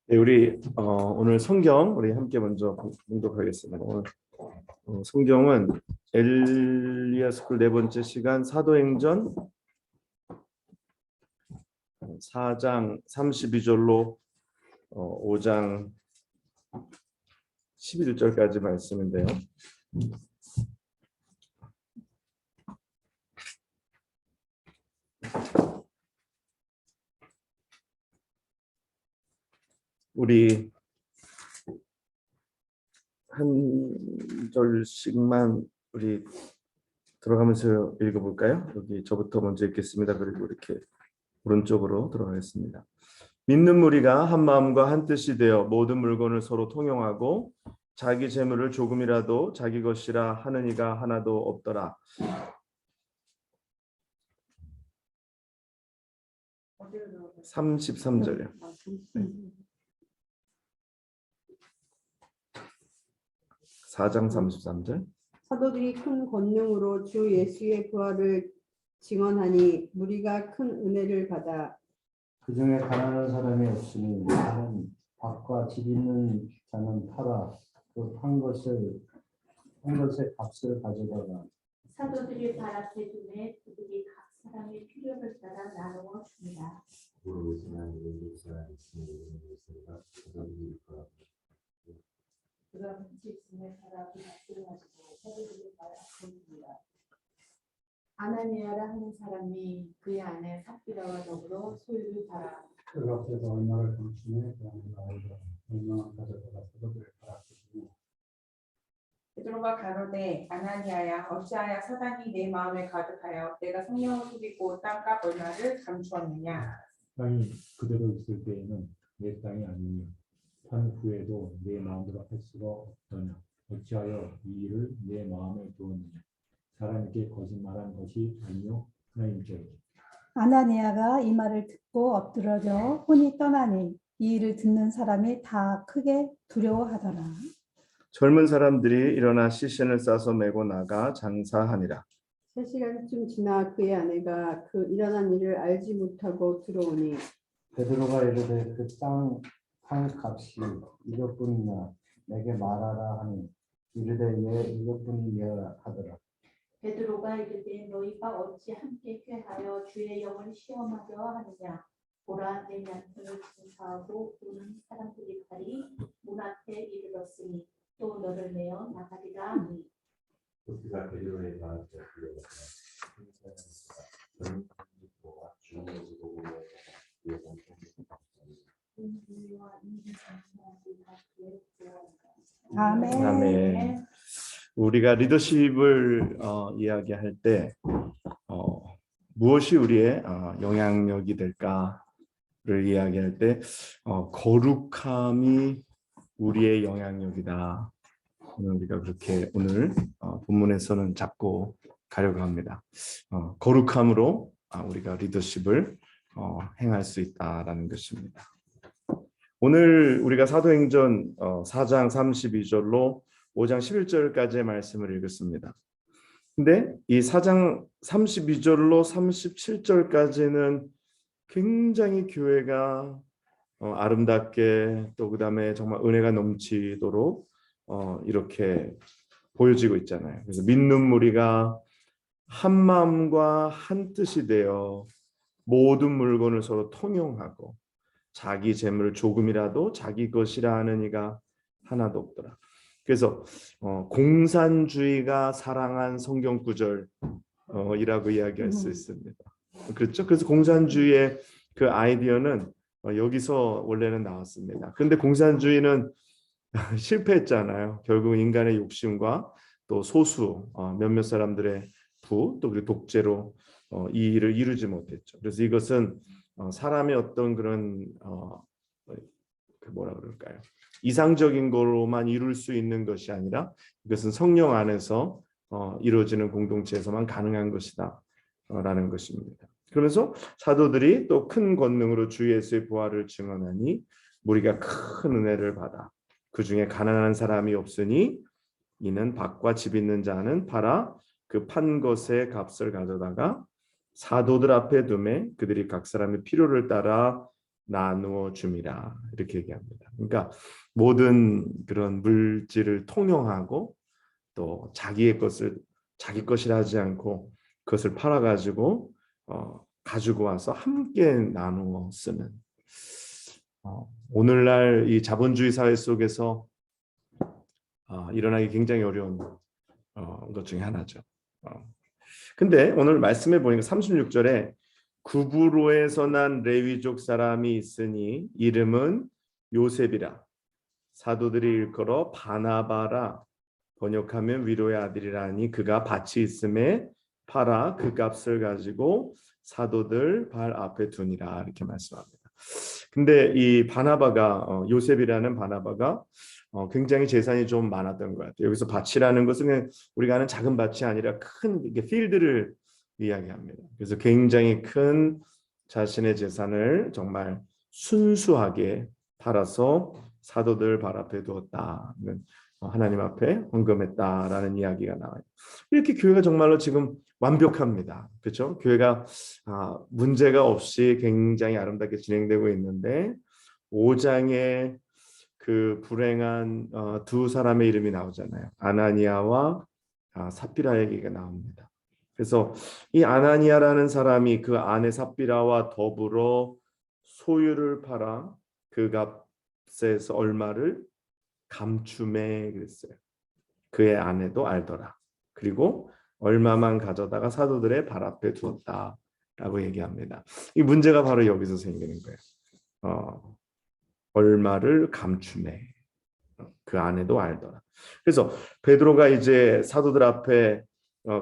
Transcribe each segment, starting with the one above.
네, 우리 오늘 성경 우리 함께 먼저 봉독하겠습니다. 오늘 성경은 엘리야 스쿨 네 번째 시간 사도행전 4장 32절로 5장 11절까지 말씀인데요. 우리 한 절씩만 우리 들어가면서 읽어볼까요? 여기 저부터 먼저 읽겠습니다. 그리고 이렇게 오른쪽으로 들어가겠습니다. 믿는 무리가 한 마음과 한 뜻이 되어 모든 물건을 서로 통용하고 자기 재물을 조금이라도 자기 것이라 하는 이가 하나도 없더라. 33절이요. 네. 4장 33절. 사도들이 큰 권능으로 주 예수의 부활을 증언하니 무리가 큰 은혜를 받아 그 중에 가난한 사람이 없으니 나는 밭과 집 있는 자는 팔아 그 판 것의 값을 가져다가 사도들이 발 앞에 두매 그들이 각 사람의 필요를 따라 나누어 줍니다. 그가 뭉치 있음에 따라 그 값을 가지고 사도들이 발 앞에 둡니다. 아나니아라 하는 사람이 그의 아내 삽비라와 더불어 소유를 팔아 그 값에서 얼마를 감추며 그 안에 얼마나 가져다가 사도들의 발 앞에 두며 베드로가 가로되 아나니아야 어찌하여 사단이 내 마음에 가득하여 내가 성령을 속이고 땅값 얼마를 감추었느냐. 땅이 그대로 있을 때에는 내 땅이 아니며 판 후에도 내 마음대로 할 수가 없더냐. 어찌하여 이 일을 내 마음에 두었느냐. 사람에게 거짓말한 것이 아니요 하나님께로. 아나니아가 이 말을 듣고 엎드러져 혼이 떠나니 이 일을 듣는 사람이 다 크게 두려워하더라. 젊은 사람들이 일어나 시신을 싸서 메고 나가 장사하니라. 3시간쯤 지나 그의 아내가 그 일어난 일을 알지 못하고 들어오니 베드로가 이르되 그 땅 판 값이 이것뿐이냐 내게 말하라 하니 이르되 예 이것뿐이야 하더라. 베드로가 이르되 너희가 어찌 함께 꾀하여 주의 영을 시험하려 하느냐. 보라 내 남편을 증사하고 오는 사람들이 발이 문 앞에 이르렀으니 또 너를 내어 나가리라 하니 그가 베드로의 마음에 들어가서 아멘. 아멘. 우리가 리더십을 이야기할 때 무엇이 우리의 영향력이 될까를 이야기할 때 거룩함이 우리의 영향력이다. 우리가 그렇게 오늘 본문에서는 잡고 가려고 합니다. 거룩함으로 우리가 리더십을 행할 수 있다라는 것입니다. 오늘 우리가 사도행전 4장 32절로 5장 11절까지의 말씀을 읽었습니다. 근데 이 4장 32절로 37절까지는 굉장히 교회가 아름답게 또 그다음에 정말 은혜가 넘치도록 이렇게 보여지고 있잖아요. 그래서 믿는 무리가 한 마음과 한 뜻이 되어 모든 물건을 서로 통용하고 자기 재물을 조금이라도 자기 것이라 하는 이가 하나도 없더라. 그래서 공산주의가 사랑한 성경 구절이라고 이야기할 수 있습니다. 그렇죠? 그래서 공산주의의 그 아이디어는 여기서 원래는 나왔습니다. 근데 공산주의는 실패했잖아요. 결국 인간의 욕심과 또 소수 몇몇 사람들의 부 또 그리고 독재로 이 일을 이루지 못했죠. 그래서 이것은 사람의 어떤 그런 뭐라 그럴까요? 이상적인 거로만 이룰 수 있는 것이 아니라 이것은 성령 안에서 이루어지는 공동체에서만 가능한 것이다 라는 것입니다. 그러면서 사도들이 또 큰 권능으로 주 예수의 부활을 증언하니 무리가 큰 은혜를 받아 그 중에 가난한 사람이 없으니 이는 밭과 집 있는 자는 팔아 그 판 것의 값을 가져다가 사도들 앞에 두매 그들이 각 사람의 필요를 따라 나누어 줌이라 이렇게 얘기합니다. 그러니까 모든 그런 물질을 통용하고 또 자기의 것을 자기 것이라 하지 않고 그것을 팔아가지고 가지고 와서 함께 나누어 쓰는 오늘날 이 자본주의 사회 속에서 일어나기 굉장히 어려운 것 중에 하나죠. 근데 오늘 말씀해 보니까 36절에 구브로에서 난 레위족 사람이 있으니 이름은 요셉이라 사도들이 일컬어 바나바라 번역하면 위로의 아들이라니 그가 밭이 있음에 팔아 그 값을 가지고 사도들 발 앞에 두니라 이렇게 말씀합니다. 근데 이 바나바가 요셉이라는 바나바가 굉장히 재산이 좀 많았던 것 같아요. 여기서 밭이라는 것은 그냥 우리가 아는 작은 밭이 아니라 큰 이게 필드를 이야기합니다. 그래서 굉장히 큰 자신의 재산을 정말 순수하게 팔아서 사도들 발 앞에 두었다는 하나님 앞에 헌금했다라는 이야기가 나와요. 이렇게 교회가 정말로 지금 완벽합니다. 그렇죠? 교회가 문제가 없이 굉장히 아름답게 진행되고 있는데 5장에 그 불행한 두 사람의 이름이 나오잖아요. 아나니아와 삽비라 얘기가 나옵니다. 그래서 이 아나니아라는 사람이 그 아내 삽비라와 더불어 소유를 팔아 그 값에서 얼마를 감춤해 그랬어요. 그의 아내도 알더라. 그리고 얼마만 가져다가 사도들의 발 앞에 두었다라고 얘기합니다. 이 문제가 바로 여기서 생기는 거예요. 얼마를 감춤해. 그 아내도 알더라. 그래서 베드로가 이제 사도들 앞에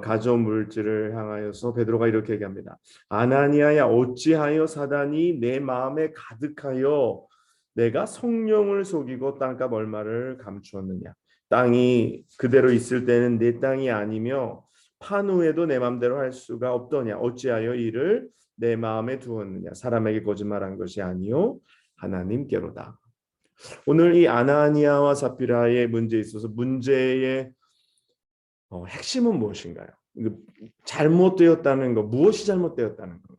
가져온 물질을 향하여서 베드로가 이렇게 얘기합니다. 아나니아야 어찌하여 사단이 내 마음에 가득하여 내가 성령을 속이고 땅값 얼마를 감추었느냐. 땅이 그대로 있을 때는 내 땅이 아니며 판 후에도 내 마음대로 할 수가 없더냐. 어찌하여 이를 내 마음에 두었느냐. 사람에게 거짓말한 것이 아니요 하나님께로다. 오늘 이 아나니아와 삽비라의 문제에 있어서 문제의 핵심은 무엇인가요? 잘못되었다는 것, 무엇이 잘못되었다는 것?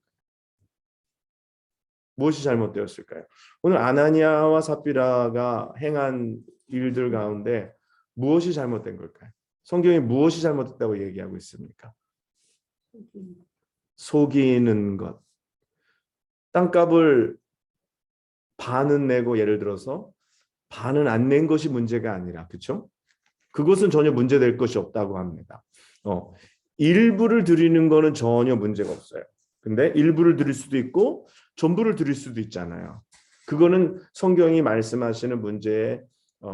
무엇이 잘못되었을까요? 오늘 아나니아와 삽비라가 행한 일들 가운데 무엇이 잘못된 걸까요? 성경이 무엇이 잘못됐다고 얘기하고 있습니까? 속이는 것. 땅값을 반은 내고 예를 들어서 반은 안 낸 것이 문제가 아니라 그렇죠? 그것은 전혀 문제될 것이 없다고 합니다. 일부를 드리는 거는 전혀 문제가 없어요. 근데 일부를 드릴 수도 있고 전부를 드릴 수도 있잖아요. 그거는 성경이 말씀하시는 문제의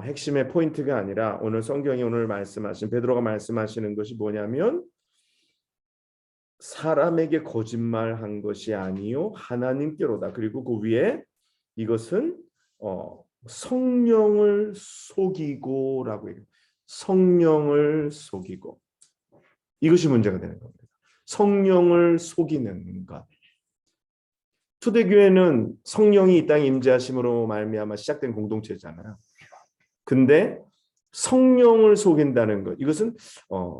핵심의 포인트가 아니라 오늘 성경이 오늘 말씀하신 베드로가 말씀하시는 것이 뭐냐면 사람에게 거짓말한 것이 아니요 하나님께로다. 그리고 그 위에 이것은 성령을 속이고라고 해요. 성령을 속이고 이것이 문제가 되는 겁니다. 성령을 속이는 것. 초대교회는 성령이 이 땅에 임재하심으로 말미암아 시작된 공동체잖아요. 근데 성령을 속인다는 것, 이것은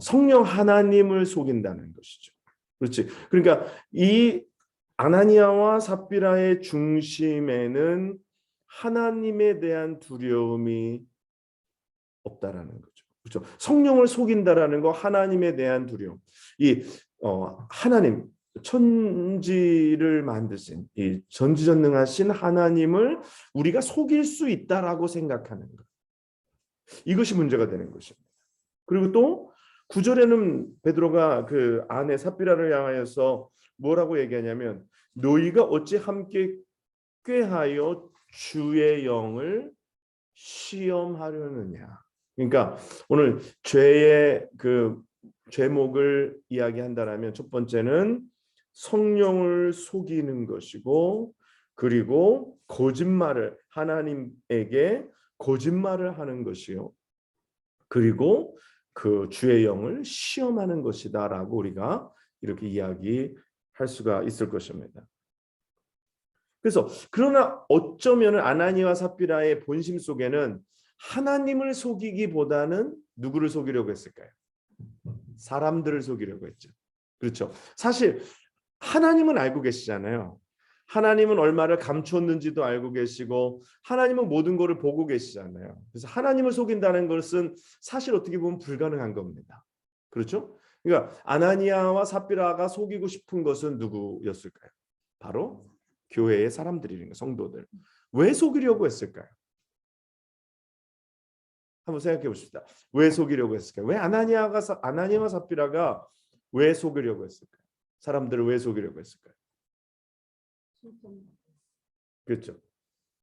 성령 하나님을 속인다는 것이죠. 그렇지. 그러니까 이 아나니아와 삽비라의 중심에는 하나님에 대한 두려움이 없다라는 거죠. 그렇죠. 성령을 속인다라는 거, 하나님에 대한 두려움. 이 하나님 천지를 만드신 이 전지전능하신 하나님을 우리가 속일 수 있다라고 생각하는 것. 이것이 문제가 되는 것입니다. 그리고 또 9절에는 베드로가 그 아내 삽비라를 향하여서 뭐라고 얘기하냐면 너희가 어찌 함께 꾀하여 주의 영을 시험하려느냐. 그러니까 오늘 죄의 그 죄목을 이야기한다라면 첫 번째는 성령을 속이는 것이고 그리고 거짓말을 하나님에게 거짓말을 하는 것이요. 그리고 그 주의 영을 시험하는 것이다라고 우리가 이렇게 이야기할 수가 있을 것입니다. 그래서 그러나 어쩌면 아나니아와 삽비라의 본심 속에는 하나님을 속이기보다는 누구를 속이려고 했을까요? 사람들을 속이려고 했죠. 그렇죠. 사실 하나님은 알고 계시잖아요. 하나님은 얼마를 감췄는지도 알고 계시고 하나님은 모든 것을 보고 계시잖아요. 그래서 하나님을 속인다는 것은 사실 어떻게 보면 불가능한 겁니다. 그렇죠? 그러니까 아나니아와 삽비라가 속이고 싶은 것은 누구였을까요? 바로 교회의 사람들이는 성도들. 왜 속이려고 했을까요? 한번 생각해 보십시다. 왜 속이려고 했을까요? 왜 아나니아와 삽비라가 왜 속이려고 했을까요? 사람들을 왜 속이려고 했을까요? 그렇죠.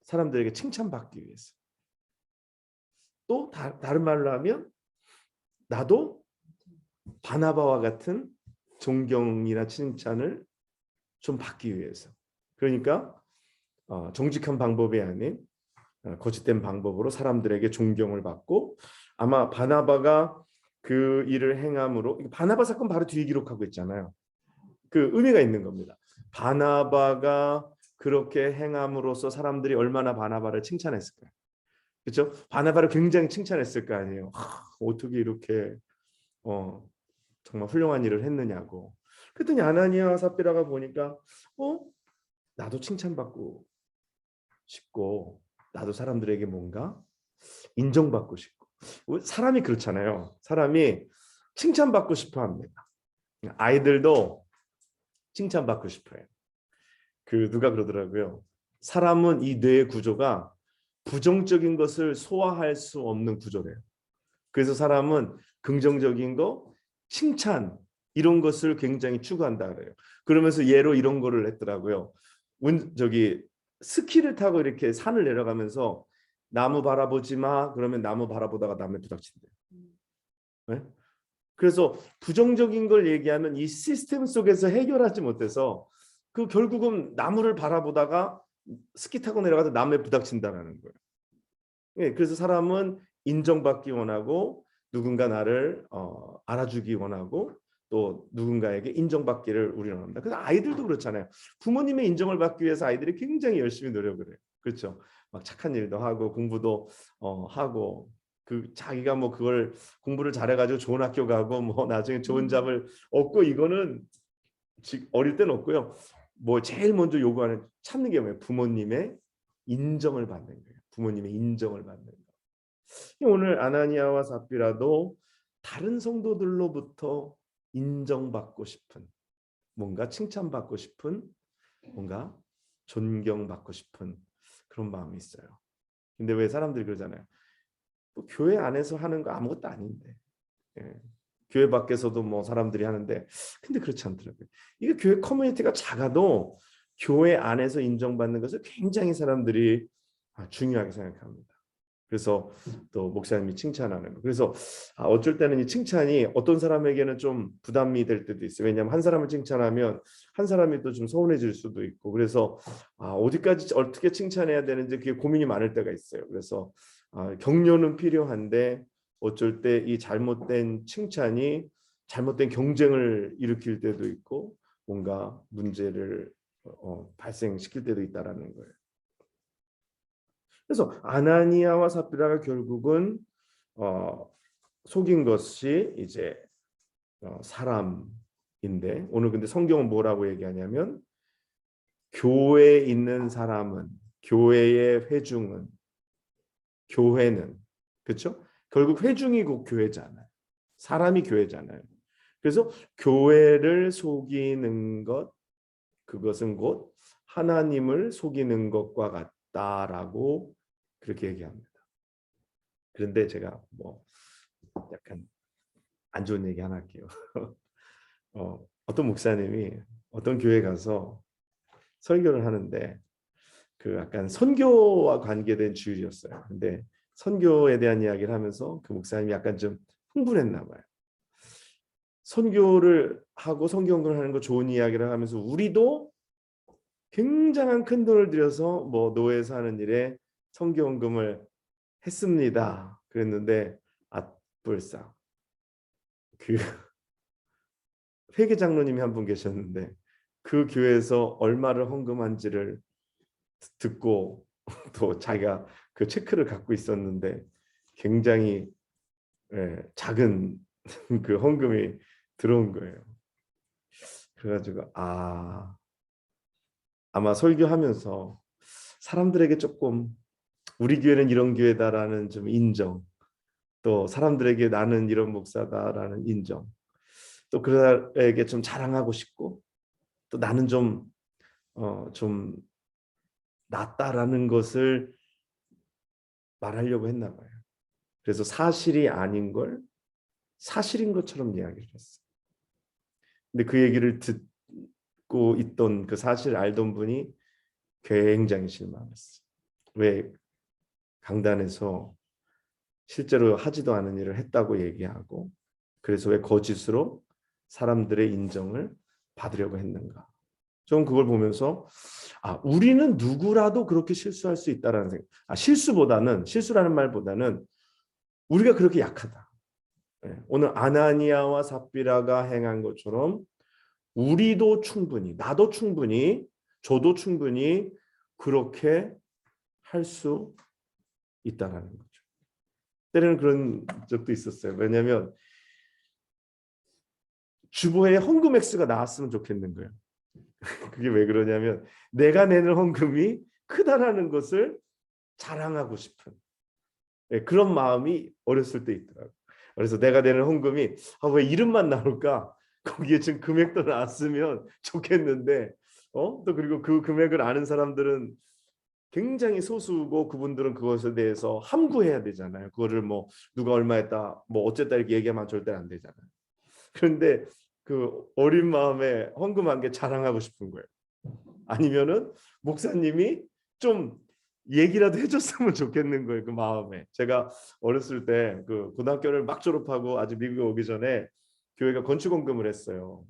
사람들에게 칭찬받기 위해서. 또 다른 말로 하면 나도 바나바와 같은 존경이나 칭찬을 좀 받기 위해서. 그러니까 정직한 방법이 아닌 거짓된 방법으로 사람들에게 존경을 받고, 아마 바나바가 그 일을 행함으로, 바나바 사건 바로 뒤에 기록하고 있잖아요. 그 의미가 있는 겁니다. 바나바가 그렇게 행함으로써 사람들이 얼마나 바나바를 칭찬했을까요? 그렇죠? 바나바를 굉장히 칭찬했을 거 아니에요. 어떻게 이렇게 정말 훌륭한 일을 했느냐고. 그랬더니 아나니아와 삽비라가 보니까 나도 칭찬받고 싶고 나도 사람들에게 뭔가 인정받고 싶고. 사람이 그렇잖아요. 사람이 칭찬받고 싶어 합니다. 아이들도 칭찬받고 싶어요. 누가 그러더라고요. 사람은 이 뇌의 구조가 부정적인 것을 소화할 수 없는 구조래요. 그래서 사람은 긍정적인 거, 칭찬 이런 것을 굉장히 추구한다 그래요. 그러면서 예로 이런 거를 했더라고요. 스키를 타고 이렇게 산을 내려가면서 나무 바라보지 마. 그러면 나무 바라보다가 남의 부닥친대요. 네? 그래서 부정적인 걸 얘기하면 이 시스템 속에서 해결하지 못해서 결국은 나무를 바라보다가 스키 타고 내려가서 남의 부닥친다라는 거예요. 예, 그래서 사람은 인정받기 원하고 누군가 나를 알아주기 원하고 또 누군가에게 인정받기를 우리는 합니다. 그래서 아이들도 그렇잖아요. 부모님의 인정을 받기 위해서 아이들이 굉장히 열심히 노력을 해요. 그렇죠? 막 착한 일도 하고 공부도 하고 자기가 뭐 그걸 공부를 잘해가지고 좋은 학교 가고 뭐 나중에 좋은 잡을 얻고 이거는 어릴 때는 없고요. 뭐 제일 먼저 요구하는 찾는 게 뭐예요? 부모님의 인정을 받는 거예요. 부모님의 인정을 받는 거. 오늘 아나니아와 삽비라도 다른 성도들로부터 인정받고 싶은, 뭔가 칭찬받고 싶은, 뭔가 존경받고 싶은 그런 마음이 있어요. 근데 왜 사람들이 그러잖아요. 뭐 교회 안에서 하는 거 아무것도 아닌데. 예. 교회 밖에서도 뭐 사람들이 하는데 근데 그렇지 않더라고요. 이게 교회 커뮤니티가 작아도 교회 안에서 인정받는 것을 굉장히 사람들이 중요하게 생각합니다. 그래서 또 목사님이 칭찬하는 거. 그래서 어쩔 때는 이 칭찬이 어떤 사람에게는 좀 부담이 될 때도 있어요. 왜냐하면 한 사람을 칭찬하면 한 사람이 또 좀 서운해질 수도 있고. 그래서 어디까지 어떻게 칭찬해야 되는지 그게 고민이 많을 때가 있어요. 그래서 격려는 필요한데 어쩔 때 이 잘못된 칭찬이 잘못된 경쟁을 일으킬 때도 있고 뭔가 문제를 발생시킬 때도 있다라는 거예요. 그래서 아나니아와 삽비라가 결국은 속인 것이 이제 사람인데, 오늘 근데 성경은 뭐라고 얘기하냐면 교회에 있는 사람은, 교회의 회중은, 교회는, 그렇죠? 결국 회중이 곧 교회잖아요. 사람이 교회잖아요. 그래서 교회를 속이는 것, 그것은 곧 하나님을 속이는 것과 같다라고 그렇게 얘기합니다. 그런데 제가 뭐 약간 안 좋은 얘기 하나 할게요. 어떤 목사님이 어떤 교회 가서 설교를 하는데 약간 선교와 관계된 주일이었어요. 근데 선교에 대한 이야기를 하면서 그 목사님이 약간 좀 흥분했나 봐요. 선교를 하고 성경을 하는 거 좋은 이야기를 하면서 우리도 굉장한 큰 돈을 들여서 뭐 노예에서 하는 일에 선교헌금을 했습니다. 그랬는데 불상 회계 장로님이 한 분 계셨는데 그 교회에서 얼마를 헌금한지를 듣고 또 자기가 그 체크를 갖고 있었는데 굉장히 작은 그 헌금이 들어온 거예요. 그래가지고 아마 설교하면서 사람들에게 조금 우리 교회는 이런 교회다라는 좀 인정, 또 사람들에게 나는 이런 목사다라는 인정, 또 그들에게 좀 자랑하고 싶고, 또 나는 좀 낫다라는 것을 말하려고 했나 봐요. 그래서 사실이 아닌 걸 사실인 것처럼 이야기를 했어요. 근데 그 얘기를 듣고 있던 그 사실을 알던 분이 굉장히 실망했어요. 왜 강단에서 실제로 하지도 않은 일을 했다고 얘기하고, 그래서 왜 거짓으로 사람들의 인정을 받으려고 했는가. 저는 그걸 보면서 우리는 누구라도 그렇게 실수할 수 있다라는 생각. 실수라는 말보다는 우리가 그렇게 약하다. 오늘 아나니아와 삽비라가 행한 것처럼 우리도 충분히, 나도 충분히, 저도 충분히 그렇게 할 수 있다라는 거죠. 때로는 그런 적도 있었어요. 왜냐하면 주보에 헌금 액수가 나왔으면 좋겠는 거예요. 그게 왜 그러냐면 내가 내는 헌금이 크다라는 것을 자랑하고 싶은 그런 마음이 어렸을 때 있더라고요. 그래서 내가 내는 헌금이 왜 이름만 나올까? 거기에 지금 금액도 나왔으면 좋겠는데 또 그리고 그 금액을 아는 사람들은 굉장히 소수고, 그분들은 그것에 대해서 함구해야 되잖아요. 그거를 뭐 누가 얼마 했다 뭐 어쨌다 이렇게 얘기하면 절대 안 되잖아요. 그런데 그 어린 마음에 헌금한 게 자랑하고 싶은 거예요. 아니면은 목사님이 좀 얘기라도 해줬으면 좋겠는 거예요. 그 마음에. 제가 어렸을 때 그 고등학교를 막 졸업하고 아직 미국에 오기 전에 교회가 건축원금을 했어요.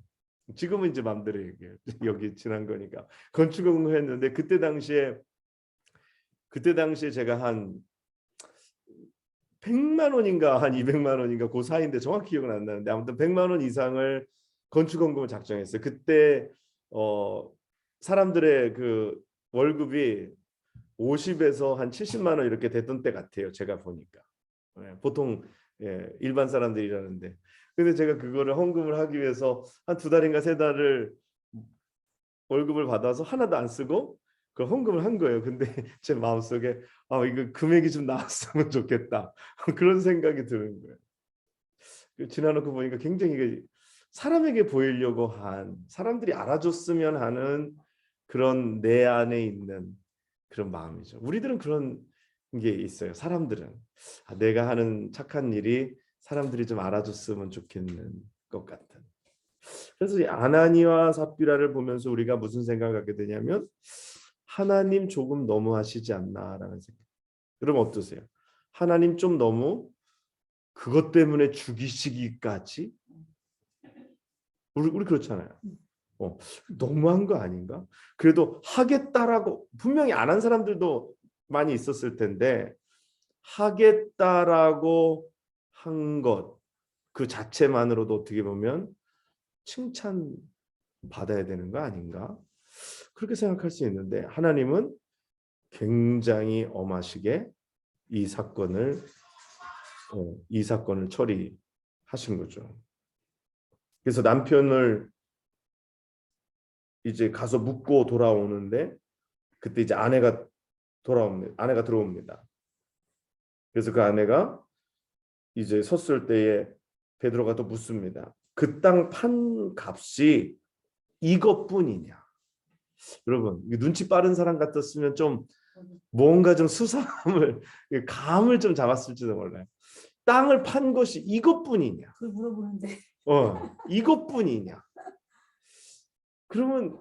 지금은 이제 마음대로 얘기해요. 여기 지난 거니까. 건축원금을 했는데 그때 당시에 제가 한 100만 원인가 한 200만 원인가 그 사이인데 정확히 기억은 안 나는데, 아무튼 100만 원 이상을 건축원금을 작정했어요. 그때 사람들의 그 월급이 50에서 한 70만 원 이렇게 됐던 때 같아요. 제가 보니까. 보통 일반 사람들이 일하는데. 근데 제가 그거를 헌금을 하기 위해서 한 2달인가 3달을 월급을 받아서 하나도 안 쓰고 그 헌금을 한 거예요. 근데 제 마음속에 이거 금액이 좀 나왔으면 좋겠다. 그런 생각이 드는 거예요. 지나놓고 보니까 굉장히 사람에게 보이려고 한, 사람들이 알아줬으면 하는 그런 내 안에 있는 그런 마음이죠. 우리들은 그런 게 있어요. 사람들은 내가 하는 착한 일이 사람들이 좀 알아줬으면 좋겠는 것 같은. 그래서 이 아나니와 삽비라를 보면서 우리가 무슨 생각을 하게 되냐면, 하나님 조금 너무하시지 않나라는 생각. 여러분 어떠세요? 하나님 좀 너무 그것 때문에 죽이시기까지? 우리 그렇잖아요. 너무한 거 아닌가? 그래도 하겠다라고 분명히 안 한 사람들도 많이 있었을 텐데, 하겠다라고 한 것 그 자체만으로도 어떻게 보면 칭찬 받아야 되는 거 아닌가? 그렇게 생각할 수 있는데, 하나님은 굉장히 엄하시게 이 사건을 처리하신 거죠. 그래서 남편을 이제 가서 묻고 돌아오는데, 그때 이제 아내가 들어옵니다. 그래서 그 아내가 이제 섰을 때에 베드로가 또 묻습니다. 그 땅 판 값이 이것뿐이냐? 여러분, 눈치 빠른 사람 같았으면 좀 뭔가 좀 수사함을 감을 좀 잡았을지도 몰라요. 땅을 판 것이 이것뿐이냐? 그걸 물어보는데 이것뿐이냐? 그러면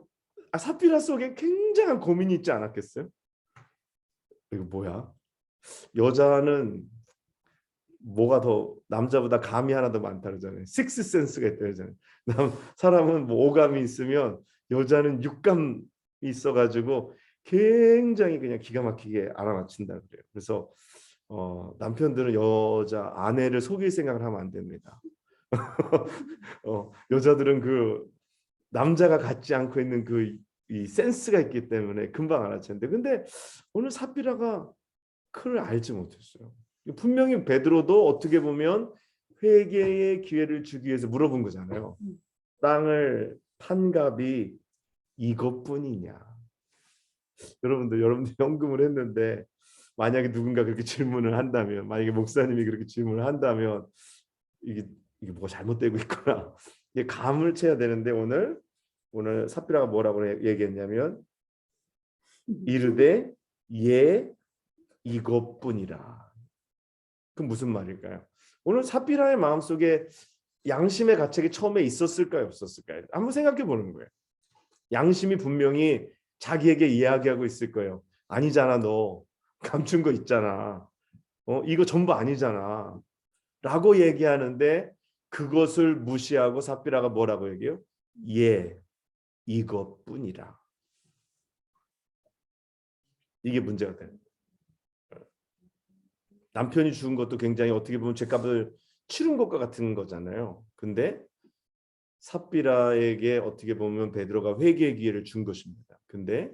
삽비라 속에 굉장한 고민이 있지 않았겠어요? 이거 뭐야? 여자는 뭐가 더 남자보다 감이 하나 더 많다 그러잖아요. 식스 센스가 있다 그러잖아요. 사람은 뭐 오감이 있으면 여자는 육감이 있어가지고 굉장히 그냥 기가 막히게 알아맞힌다 그래요. 그래서 남편들은 여자 아내를 속일 생각을 하면 안 됩니다. 여자들은 그 남자가 갖지 않고 있는 이 센스가 있기 때문에 금방 알아채는데, 근데 오늘 삽비라가 그걸 알지 못했어요. 분명히 베드로도 어떻게 보면 회개의 기회를 주기 위해서 물어본 거잖아요. 땅을 판 값이 이것뿐이냐? 여러분들 헌금을 했는데 만약에 누군가 그렇게 질문을 한다면, 만약에 목사님이 그렇게 질문을 한다면 이게 뭐가 잘못되고 있구나. 이게 감을 채야 되는데 오늘 삽비라가 뭐라고 얘기했냐면 이르되 예 이것뿐이라. 그 무슨 말일까요? 오늘 삽비라의 마음속에 양심의 가책이 처음에 있었을까요, 없었을까요? 한번 생각해 보는 거예요. 양심이 분명히 자기에게 이야기하고 있을 거예요. 아니잖아, 너 감춘 거 있잖아. 이거 전부 아니잖아. 라고 얘기하는데 그것을 무시하고 삽비라가 뭐라고 얘기해요? 예, 이것뿐이라. 이게 문제가 되는 거예요. 남편이 죽은 것도 굉장히 어떻게 보면 죗값을 치른 것과 같은 거잖아요. 근데 삽비라에게 어떻게 보면 베드로가 회개의 기회를 준 것입니다. 근데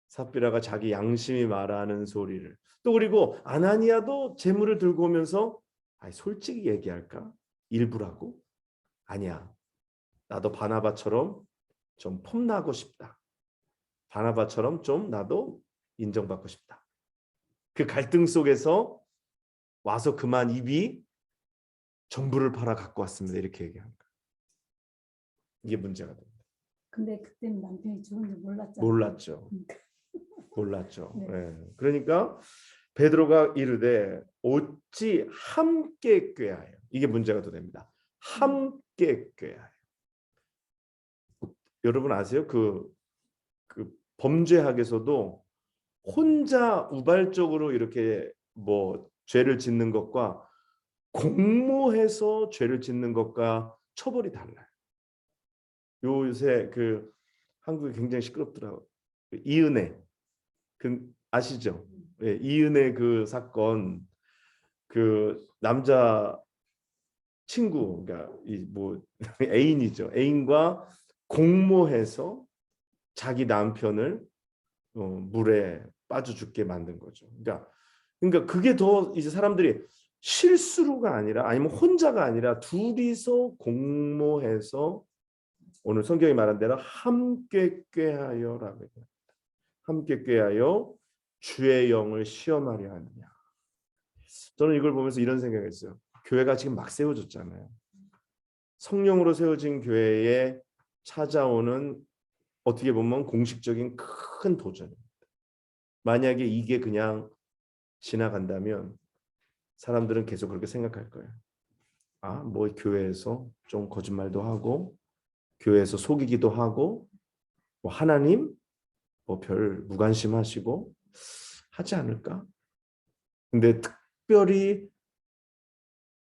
삽비라가 자기 양심이 말하는 소리를 또 그리고 아나니아도 재물을 들고 오면서 솔직히 얘기할까? 일부라고? 아니야. 나도 바나바처럼 좀 폼나고 싶다. 바나바처럼 좀 나도 인정받고 싶다. 그 갈등 속에서 와서 그만 입이 전부를 팔아 갖고 왔습니다. 이렇게 얘기한 거예요. 이게 문제가 됩니다. 근데 그때는 남편이 죽은 줄 몰랐잖아요. 몰랐죠. 몰랐죠. 네. 네. 그러니까 베드로가 이르되 어찌 함께 꾀하여. 이게 문제가 더 됩니다. 함께 꾀하여. 여러분 아세요? 그 범죄학에서도 혼자 우발적으로 이렇게 뭐 죄를 짓는 것과 공모해서 죄를 짓는 것과 처벌이 달라요. 요새 그 한국이 굉장히 시끄럽더라고요. 이은혜 아시죠? 예, 이은혜 그 사건 그 남자 친구 그러니까 이 뭐 애인이죠. 애인과 공모해서 자기 남편을 물에 빠져 죽게 만든 거죠. 그러니까 그게 더 이제 사람들이 실수로가 아니라 아니면 혼자가 아니라 둘이서 공모해서 오늘 성경이 말한 대로 함께 꾀하여라고 해요. 함께 꾀하여 주의 영을 시험하려 하느냐. 저는 이걸 보면서 이런 생각을 했어요. 교회가 지금 막 세워졌잖아요. 성령으로 세워진 교회에 찾아오는 어떻게 보면 공식적인 큰 도전입니다. 만약에 이게 그냥 지나간다면 사람들은 계속 그렇게 생각할 거예요. 뭐 교회에서 좀 거짓말도 하고 교회에서 속이기도 하고 뭐 하나님 뭐 별 무관심하시고 하지 않을까? 근데 특별히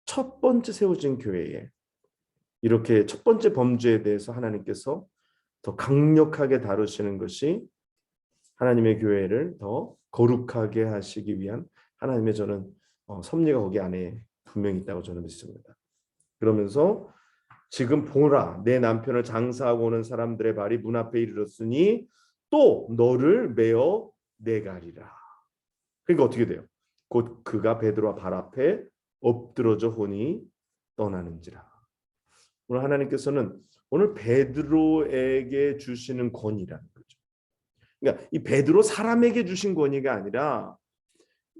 첫 번째 세워진 교회에 이렇게 첫 번째 범죄에 대해서 하나님께서 더 강력하게 다루시는 것이 하나님의 교회를 더 거룩하게 하시기 위한 하나님의 저는 섭리가 거기 안에 분명히 있다고 저는 믿습니다. 그러면서 지금 보라 내 남편을 장사하고 오는 사람들의 발이 문 앞에 이르렀으니 또 너를 메어 내가리라. 그러니까 어떻게 돼요? 곧 그가 베드로와 발 앞에 엎드러져 혼이 떠나는지라. 오늘 하나님께서는 오늘 베드로에게 주시는 권위라는 거죠. 그러니까 이 베드로 사람에게 주신 권위가 아니라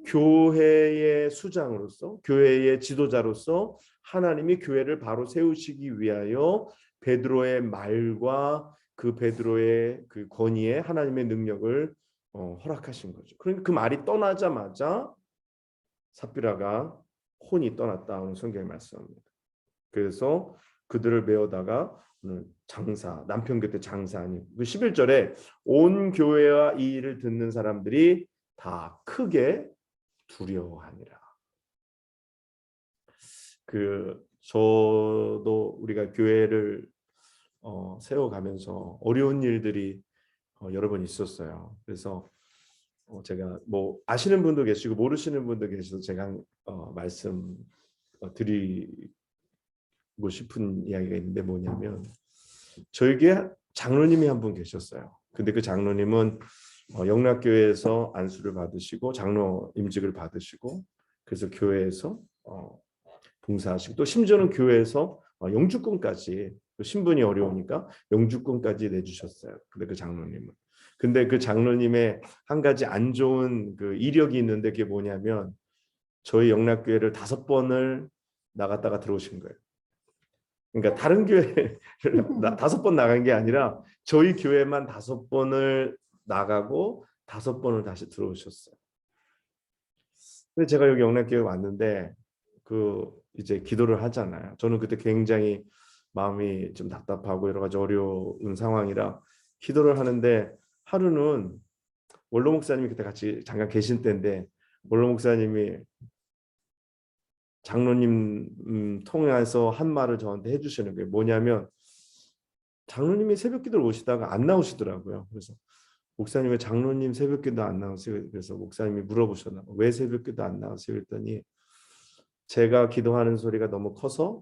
교회의 수장으로서 교회의 지도자로서 하나님이 교회를 바로 세우시기 위하여 베드로의 말과 그 베드로의 그 권위에 하나님의 능력을 허락하신 거죠. 그러니까 그 말이 떠나자마자 삽비라가 혼이 떠났다 오늘 성경에 말씀합니다. 그래서 그들을 메어다가 장사 남편 곁에 장사하니 11절에 온 교회와 이 일을 듣는 사람들이 다 크게 두려워하니라. 저도 우리가 교회를 세워가면서 어려운 일들이 여러 번 있었어요. 그래서 제가 뭐 아시는 분도 계시고 모르시는 분도 계셔서 제가 말씀 드리고 싶은 이야기가 있는데 뭐냐면 저에게 장로님이 한 분 계셨어요. 근데 그 장로님은 영락교회에서 안수를 받으시고 장로 임직을 받으시고 그래서 교회에서 봉사하시고 또 심지어는 교회에서 영주권까지 신분이 어려우니까 영주권까지 내주셨어요. 근데 그 장로님은 근데 그 장로님의 한 가지 안 좋은 그 이력이 있는데 그게 뭐냐면 저희 영락교회를 5번을 나갔다가 들어오신 거예요. 그러니까 다른 교회를 5번 나간 게 아니라 저희 교회만 5번을 나가고 5번을 다시 들어오셨어요. 근데 제가 여기 영락교회 왔는데 그 이제 기도를 하잖아요. 저는 그때 굉장히 마음이 좀 답답하고 여러 가지 어려운 상황이라 기도를 하는데 하루는 원로 목사님이 그때 같이 잠깐 계신 때인데 원로 목사님이 장로님 통해서 한 말을 저한테 해주시는 거예요. 뭐냐면 장로님이 새벽기도를 오시다가 안 나오시더라고요. 그래서 목사님 왜 장로님 새벽기도 안 나오세요? 그래서 목사님이 물어보셨나 봐요. 왜 새벽기도 안 나오세요? 그랬더니 제가 기도하는 소리가 너무 커서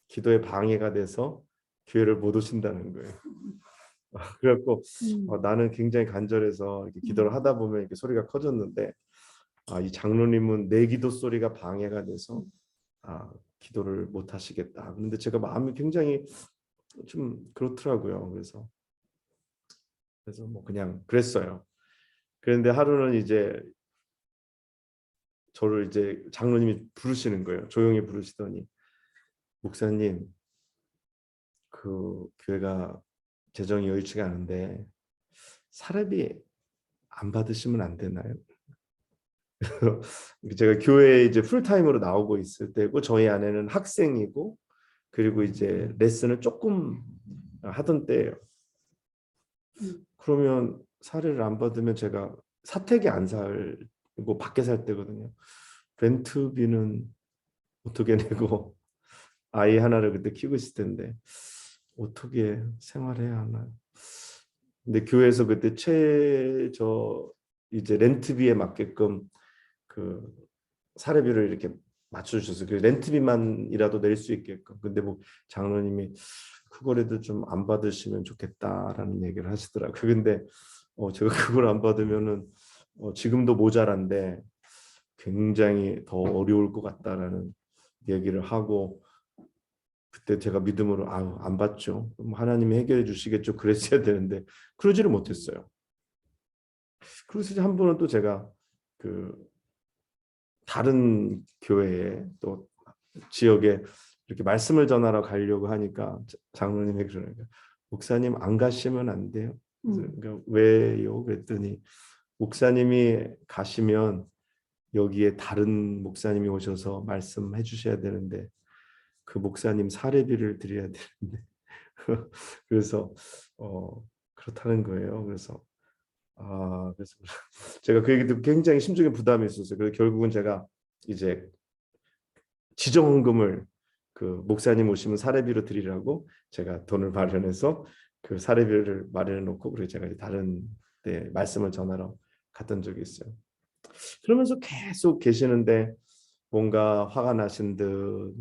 기도에 방해가 돼서 교회를 못 오신다는 거예요. 그래갖고 나는 굉장히 간절해서 이렇게 기도를 하다 보면 이렇게 소리가 커졌는데 이 장로님은 내 기도 소리가 방해가 돼서 기도를 못 하시겠다. 그런데 제가 마음이 굉장히 좀 그렇더라고요. 그래서 뭐 그냥 그랬어요. 그런데 하루는 이제 저를 이제 장로님이 부르시는 거예요. 조용히 부르시더니 목사님 그 교회가 재정이 여의치가 않은데 사례비 안 받으시면 안 되나요? 제가 교회에 이제 풀타임으로 나오고 있을 때고 저희 아내는 학생이고 그리고 이제 레슨을 조금 하던 때예요. 그러면 사례를 안 받으면 제가 사택에 안 살고 밖에 살 때거든요. 렌트비는 어떻게 내고 아이 하나를 그때 키우고 있을 텐데 어떻게 생활해야 하나요? 근데 교회에서 그때 이제 렌트비에 맞게끔 그 사례비를 이렇게 맞춰주셔서 그 렌트비만이라도 낼 수 있게끔. 근데 뭐 장로님이 그거라도 좀 안 받으시면 좋겠다라는 얘기를 하시더라고요. 근데 제가 그걸 안 받으면은 지금도 모자란데 굉장히 더 어려울 것 같다라는 얘기를 하고 그때 제가 믿음으로 안 받죠. 그럼 하나님이 해결해 주시겠죠. 그랬어야 되는데 그러지를 못했어요. 그래서 한 번은 또 제가 그 다른 교회에 또 지역에 이렇게 말씀을 전하러 가려고 하니까 장로님이 그러는 거예요. 목사님 안 가시면 안 돼요. 그러니까 왜요? 그랬더니 목사님이 가시면 여기에 다른 목사님이 오셔서 말씀해 주셔야 되는데 그 목사님 사례비를 드려야 되는데 그래서 그렇다는 거예요. 그래서 제가 그 얘기 듣고 굉장히 심적인 부담이 있었어요. 그래서 결국은 제가 이제 지정헌금을 그 목사님 오시면 사례비로 드리라고 제가 돈을 마련해서 그 사례비를 마련해 놓고 그리고 제가 다른 데 말씀을 전하러 갔던 적이 있어요. 그러면서 계속 계시는데 뭔가 화가 나신 듯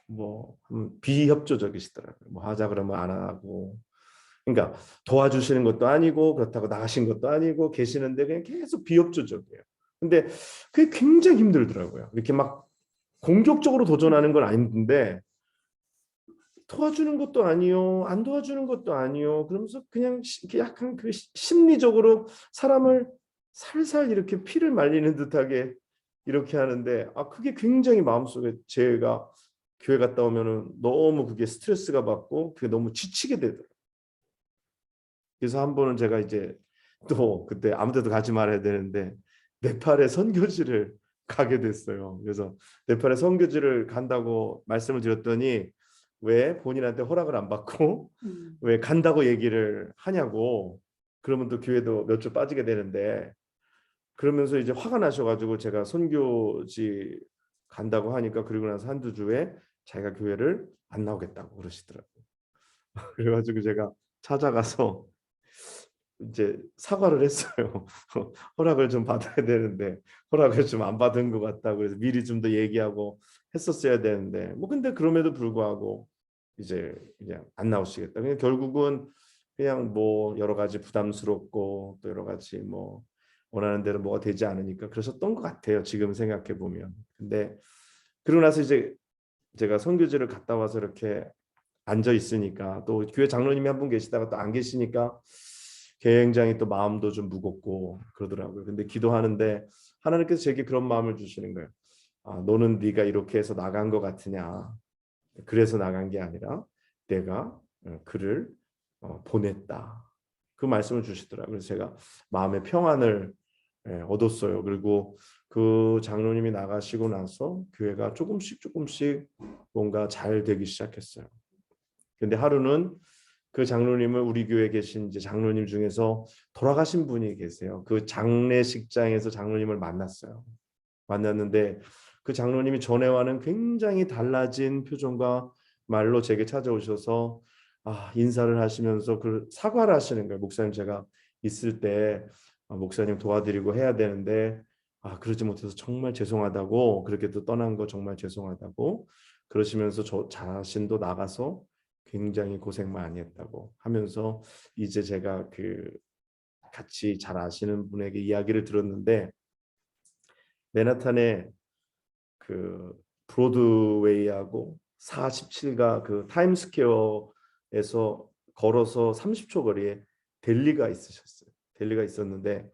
뭐 비협조적이시더라고요. 뭐 하자 그러면 안 하고 그러니까 도와주시는 것도 아니고 그렇다고 나가신 것도 아니고 계시는데 그냥 계속 비협조적이에요. 근데 그게 굉장히 힘들더라고요. 이렇게 막 공격적으로 도전하는 건 아닌데 도와주는 것도 아니요, 안 도와주는 것도 아니요. 그러면서 그냥 약간 그 심리적으로 사람을 살살 이렇게 피를 말리는 듯하게 이렇게 하는데 그게 굉장히 마음속에 제가 교회 갔다 오면은 너무 그게 스트레스가 받고 그게 너무 지치게 되더라고요. 그래서 한 번은 제가 이제 또 그때 아무데도 가지 말아야 되는데 네팔에 선교지를 가게 됐어요. 그래서 네팔에 선교지를 간다고 말씀을 드렸더니 왜 본인한테 허락을 안 받고 왜 간다고 얘기를 하냐고. 그러면 또 교회도 몇 주 빠지게 되는데 그러면서 이제 화가 나셔가지고 제가 선교지 간다고 하니까 그리고 나서 한두 주에 자기가 교회를 안 나오겠다고 그러시더라고요. 그래가지고 제가 찾아가서 이제 사과를 했어요. 허락을 좀 받아야 되는데 허락을 좀 안 받은 것 같다고 그래서 미리 좀 더 얘기하고 했었어야 되는데 뭐 근데 그럼에도 불구하고 이제 그냥 안 나오시겠다. 그냥 결국은 그냥 뭐 여러 가지 부담스럽고 또 여러 가지 뭐 원하는 대로 뭐가 되지 않으니까 그러셨던 것 같아요. 지금 생각해 보면. 근데 그러고 나서 이제 제가 선교지를 갔다 와서 이렇게 앉아 있으니까 또 교회 장로님이 한 분 계시다가 또 안 계시니까 굉장히 또 마음도 좀 무겁고 그러더라고요. 근데 기도하는데 하나님께서 제게 그런 마음을 주시는 거예요. 아, 너는 네가 이렇게 해서 나간 것 같으냐? 그래서 나간 게 아니라 내가 그를 보냈다. 그 말씀을 주시더라고요. 그래서 제가 마음의 평안을 얻었어요. 그리고 그 장로님이 나가시고 나서 교회가 조금씩 뭔가 잘 되기 시작했어요. 근데 하루는 그 장로님을 우리 교회에 계신 이제 장로님 중에서 돌아가신 분이 계세요. 그 장례식장에서 장로님을 만났어요. 만났는데 그 장로님이 전에와는 굉장히 달라진 표정과 말로 제게 찾아오셔서 인사를 하시면서 그 사과를 하시는 거예요. 목사님, 제가 있을 때 목사님 도와드리고 해야 되는데 그러지 못해서 정말 죄송하다고, 그렇게 또 떠난 거 정말 죄송하다고 그러시면서 저 자신도 나가서 굉장히 고생 많이 했다고 하면서, 이제 제가 그 같이 잘 아시는 분에게 이야기를 들었는데, 맨하탄에 그 브로드웨이하고 47가 그 타임스퀘어에서 걸어서 30초 거리에 델리가 있으셨어요. 델리가 있었는데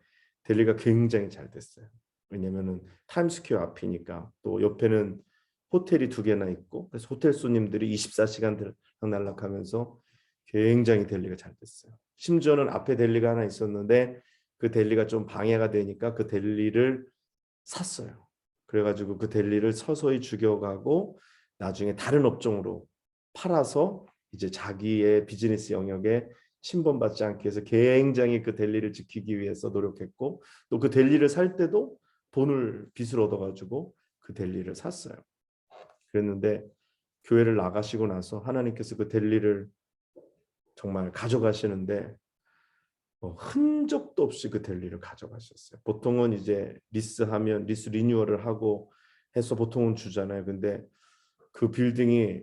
델리가 굉장히 잘 됐어요. 왜냐면은 타임스퀘어 앞이니까, 또 옆에는 호텔이 2개나 있고, 그래서 호텔 손님들이 24시간 들락날락하면서 굉장히 델리가 잘 됐어요. 심지어는 앞에 델리가 하나 있었는데 그 델리가 좀 방해가 되니까 그 델리를 샀어요. 그래가지고 그 델리를 서서히 죽여가고 나중에 다른 업종으로 팔아서 이제 자기의 비즈니스 영역에 침범받지 않게 해서 굉장히 그 델리를 지키기 위해서 노력했고, 또 그 델리를 살 때도 빚을 얻어가지고 그 델리를 샀어요. 그랬는데 교회를 나가시고 나서 하나님께서 그 델리를 정말 가져가시는데 흔적도 없이 그 델리를 가져가셨어요. 보통은 이제 리스 리뉴얼을 하고 해서 보통은 주잖아요. 근데 그 빌딩이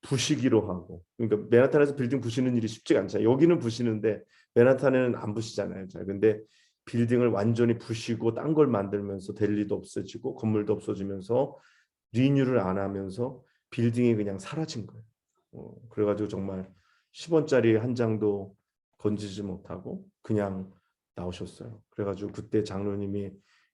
부시기로 하고, 그러니까 맨하탄에서 빌딩 부시는 일이 쉽지가 않잖아요. 여기는 부시는데 맨하탄에는 안 부시잖아요. 자, 근데 빌딩을 완전히 부시고 딴 걸 만들면서 델리도 없어지고 건물도 없어지면서 리뉴를 안 하면서 빌딩이 그냥 사라진 거예요. 그래가지고 정말 10원짜리 한 장도 건지지 못하고 그냥 나오셨어요. 그래가지고 그때 장로님이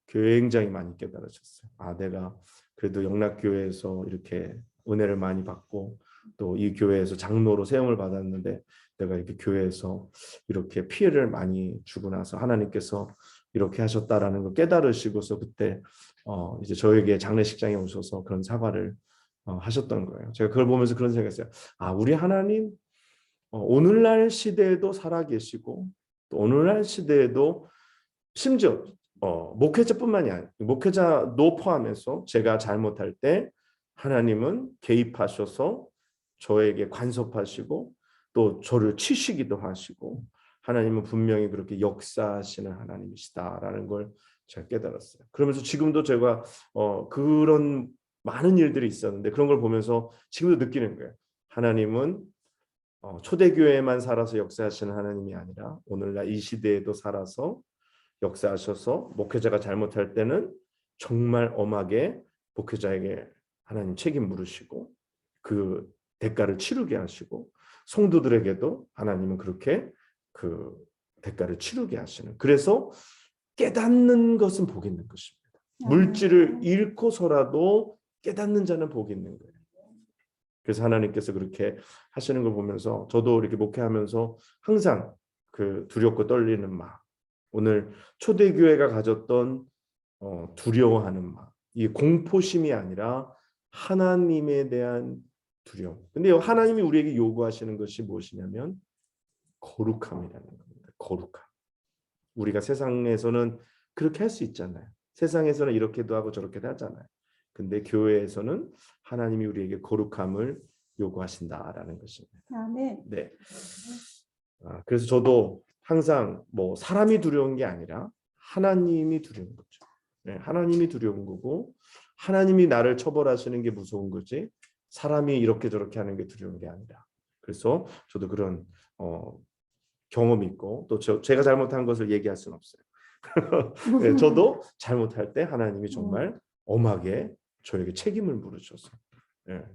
굉장히 많이 깨달으셨어요. 내가 그래도 영락교회에서 이렇게 은혜를 많이 받고 또 이 교회에서 장로로 세움을 받았는데 내가 이렇게 교회에서 이렇게 피해를 많이 주고 나서 하나님께서 이렇게 하셨다라는 걸 깨달으시고서 그때 이제 저에게 장례식장에 오셔서 그런 사과를 하셨던 거예요. 제가 그걸 보면서 그런 생각했어요. 우리 하나님 오늘날 시대에도 살아계시고, 또 오늘날 시대에도 심지어 목회자뿐만이 아니라 목회자도 포함해서 제가 잘못할 때 하나님은 개입하셔서 저에게 간섭하시고 또 저를 치시기도 하시고, 하나님은 분명히 그렇게 역사하시는 하나님이시다라는 걸 제가 깨달았어요. 그러면서 지금도 제가 그런 많은 일들이 있었는데 그런 걸 보면서 지금도 느끼는 거예요. 하나님은 초대교회에만 살아서 역사하시는 하나님이 아니라 오늘날 이 시대에도 살아서 역사하셔서 목회자가 잘못할 때는 정말 엄하게 목회자에게 하나님 책임 물으시고 그 대가를 치르게 하시고, 성도들에게도 하나님은 그렇게 그 대가를 치르게 하시는, 그래서 깨닫는 것은 복이 있는 것입니다. 물질을 잃고서라도 깨닫는 자는 복이 있는 거예요. 그래서 하나님께서 그렇게 하시는 걸 보면서 저도 이렇게 목회하면서 항상 그 두렵고 떨리는 마음, 오늘 초대교회가 가졌던 두려워하는 마음, 이 공포심이 아니라 하나님에 대한 두려움. 근데 하나님이 우리에게 요구하시는 것이 무엇이냐면 거룩함이라는 겁니다. 거룩함. 우리가 세상에서는 그렇게 할 수 있잖아요. 세상에서는 이렇게도 하고 저렇게도 하잖아요. 근데 교회에서는 하나님이 우리에게 거룩함을 요구하신다라는 것입니다. 아멘. 네. 그래서 저도 항상 뭐 사람이 두려운 게 아니라 하나님이 두려운 거죠. 네, 하나님이 두려운 거고, 하나님이 나를 처벌하시는 게 무서운 거지 사람이 이렇게 저렇게 하는 게 두려운 게 아니라. 그래서 저도 그런 경험이 있고, 또 제가 잘못한 것을 얘기할 수는 없어요. 네, 저도 잘못할 때 하나님이 정말 엄하게 저에게 책임을 물으셔서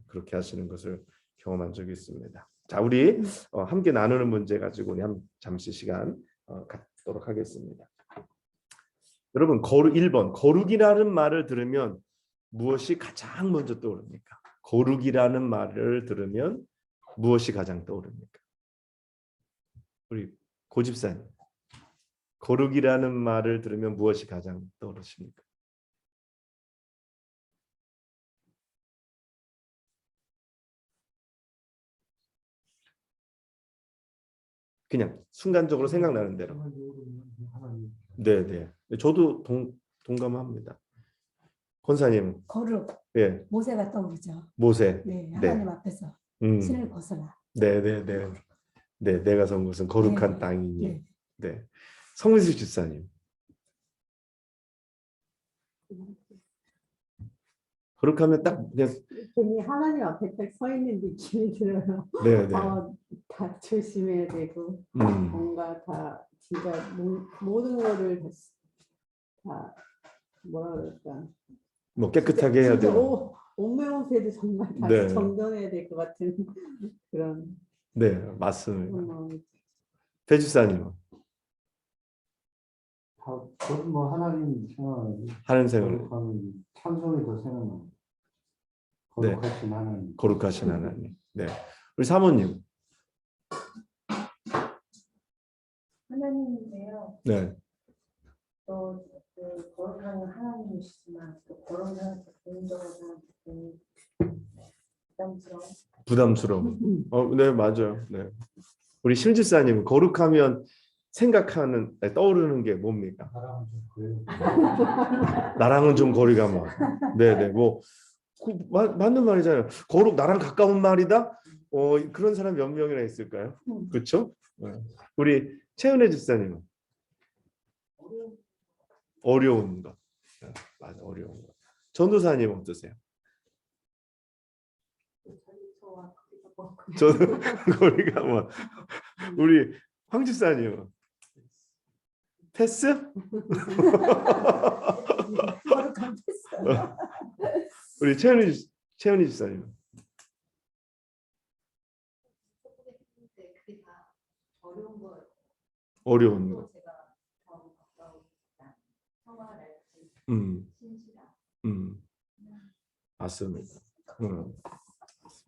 그렇게 하시는 것을 경험한 적이 있습니다. 자, 우리 함께 나누는 문제 가지고 우리 잠시 시간 갖도록 하겠습니다. 여러분, 1번 거룩이라는 말을 들으면 무엇이 가장 먼저 떠오릅니까? 거룩이라는 말을 들으면 무엇이 가장 떠오릅니까? 우리 고집사님, 거룩이라는 말을 들으면 무엇이 가장 떠오르십니까? 그냥 순간적으로 생각나는 대로. 네. 저도 동감합니다. 권사님. 거룩. 예. 모세가 떠오르죠. 모세. 네, 하나님 앞에서 신을 벗어라. 네. 내가 선 곳은 거룩한 네. 땅이니. 네. 네. 성민수 집사님. 거룩하면 딱 그냥 괜히 하나님 앞에 딱 서 있는 느낌이 들어요. 네. 다 조심해야 되고 음. 뭔가 다 진짜 모든 거를 다 뭐라 그럴까. 뭐 깨끗하게 해야 진짜 되고. 옷매옷에도 정말 다 네. 정돈해야 될 것 같은 그런. 네, 맞습니다. 배 집사님. 저도 뭐 하나님 하는 생을 거룩하면 찬송이 더 생각나. 네. 거룩하신 하나님. 거룩하신 하나님. 네. 우리 사모님. 하나님인데요. 네. 또 그 거룩한 하나님이시지만 또 거룩한 개인적으로 부담스러워. 네, 맞아요. 네. 우리 심집사님, 거룩하면 생각하는 떠오르는 게 뭡니까? 나랑은 좀 거리가 멀. 네. 뭐 맞는 말이잖아요. 거룩 나랑 가까운 말이다. 그런 사람 몇 명이나 있을까요? 그렇죠? 우리 최은혜 집사님은 어려운 것. 맞아, 어려운 것. 전도사님 어떠세요? 저는 거리가 뭐. 우리 황 집사님은 패스? 거룩한 패스. 우리 최은희 집사님. 어려운 거. 맞습니다.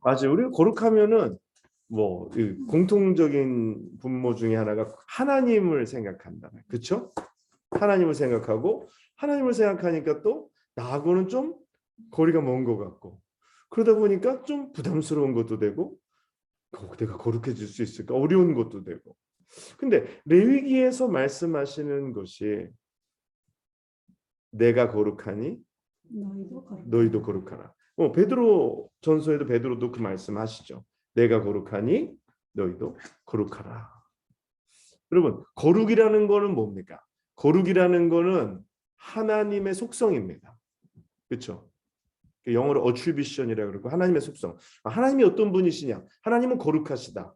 맞아요. 우리 거룩하면은 뭐 공통적인 분모 중에 하나가 하나님을 생각한다. 그렇죠? 하나님을 생각하고 하나님을 생각하니까 또 나하고는 좀 거리가 먼 것 같고 그러다 보니까 좀 부담스러운 것도 되고 내가 거룩해질 수 있을까 어려운 것도 되고. 근데 레위기에서 말씀하시는 것이 내가 거룩하니 너희도 거룩하라. 베드로 전서에도 베드로도 그 말씀하시죠. 내가 거룩하니 너희도 거룩하라. 여러분, 거룩이라는 거는 뭡니까? 거룩이라는 거는 하나님의 속성입니다. 그렇죠? 영어로 attribution이라고 그러고 하나님의 속성. 하나님이 어떤 분이시냐? 하나님은 거룩하시다.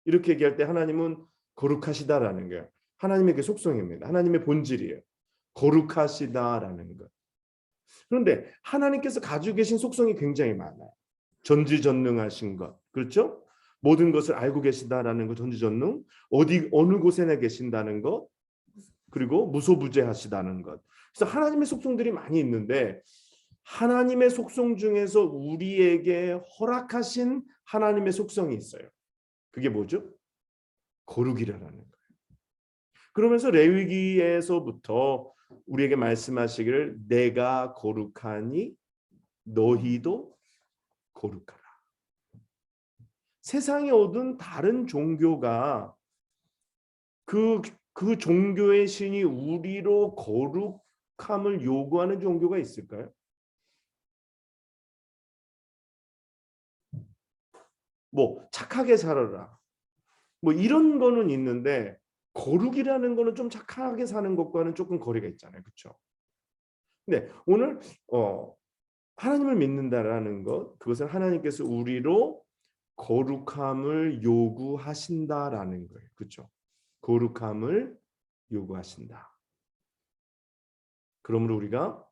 이렇게 얘기할 때 하나님은 거룩하시다라는 거예요. 하나님의 그 속성입니다. 하나님의 본질이에요. 거룩하시다라는 것. 그런데 하나님께서 가지고 계신 속성이 굉장히 많아요. 전지전능하신 것, 그렇죠? 모든 것을 알고 계시다라는 것, 전지전능. 어느 곳에나 계신다는 것, 그리고 무소부재하시다는 것. 그래서 하나님의 속성들이 많이 있는데 하나님의 속성 중에서 우리에게 허락하신 하나님의 속성이 있어요. 그게 뭐죠? 거룩이라는 거예요. 그러면서 레위기에서부터 우리에게 말씀하시기를 내가 거룩하니 너희도 거룩하라. 세상에 얻은 다른 종교가 그 종교의 신이 우리로 거룩함을 요구하는 종교가 있을까요? 뭐 착하게 살아라. 뭐 이런 거는 있는데 거룩이라는 거는 좀 착하게 사는 것과는 조금 거리가 있잖아요. 그렇죠? 근데 오늘 하나님을 믿는다라는 것, 그것은 하나님께서 우리로 거룩함을 요구하신다라는 거예요. 그렇죠? 거룩함을 요구하신다. 그러므로 우리가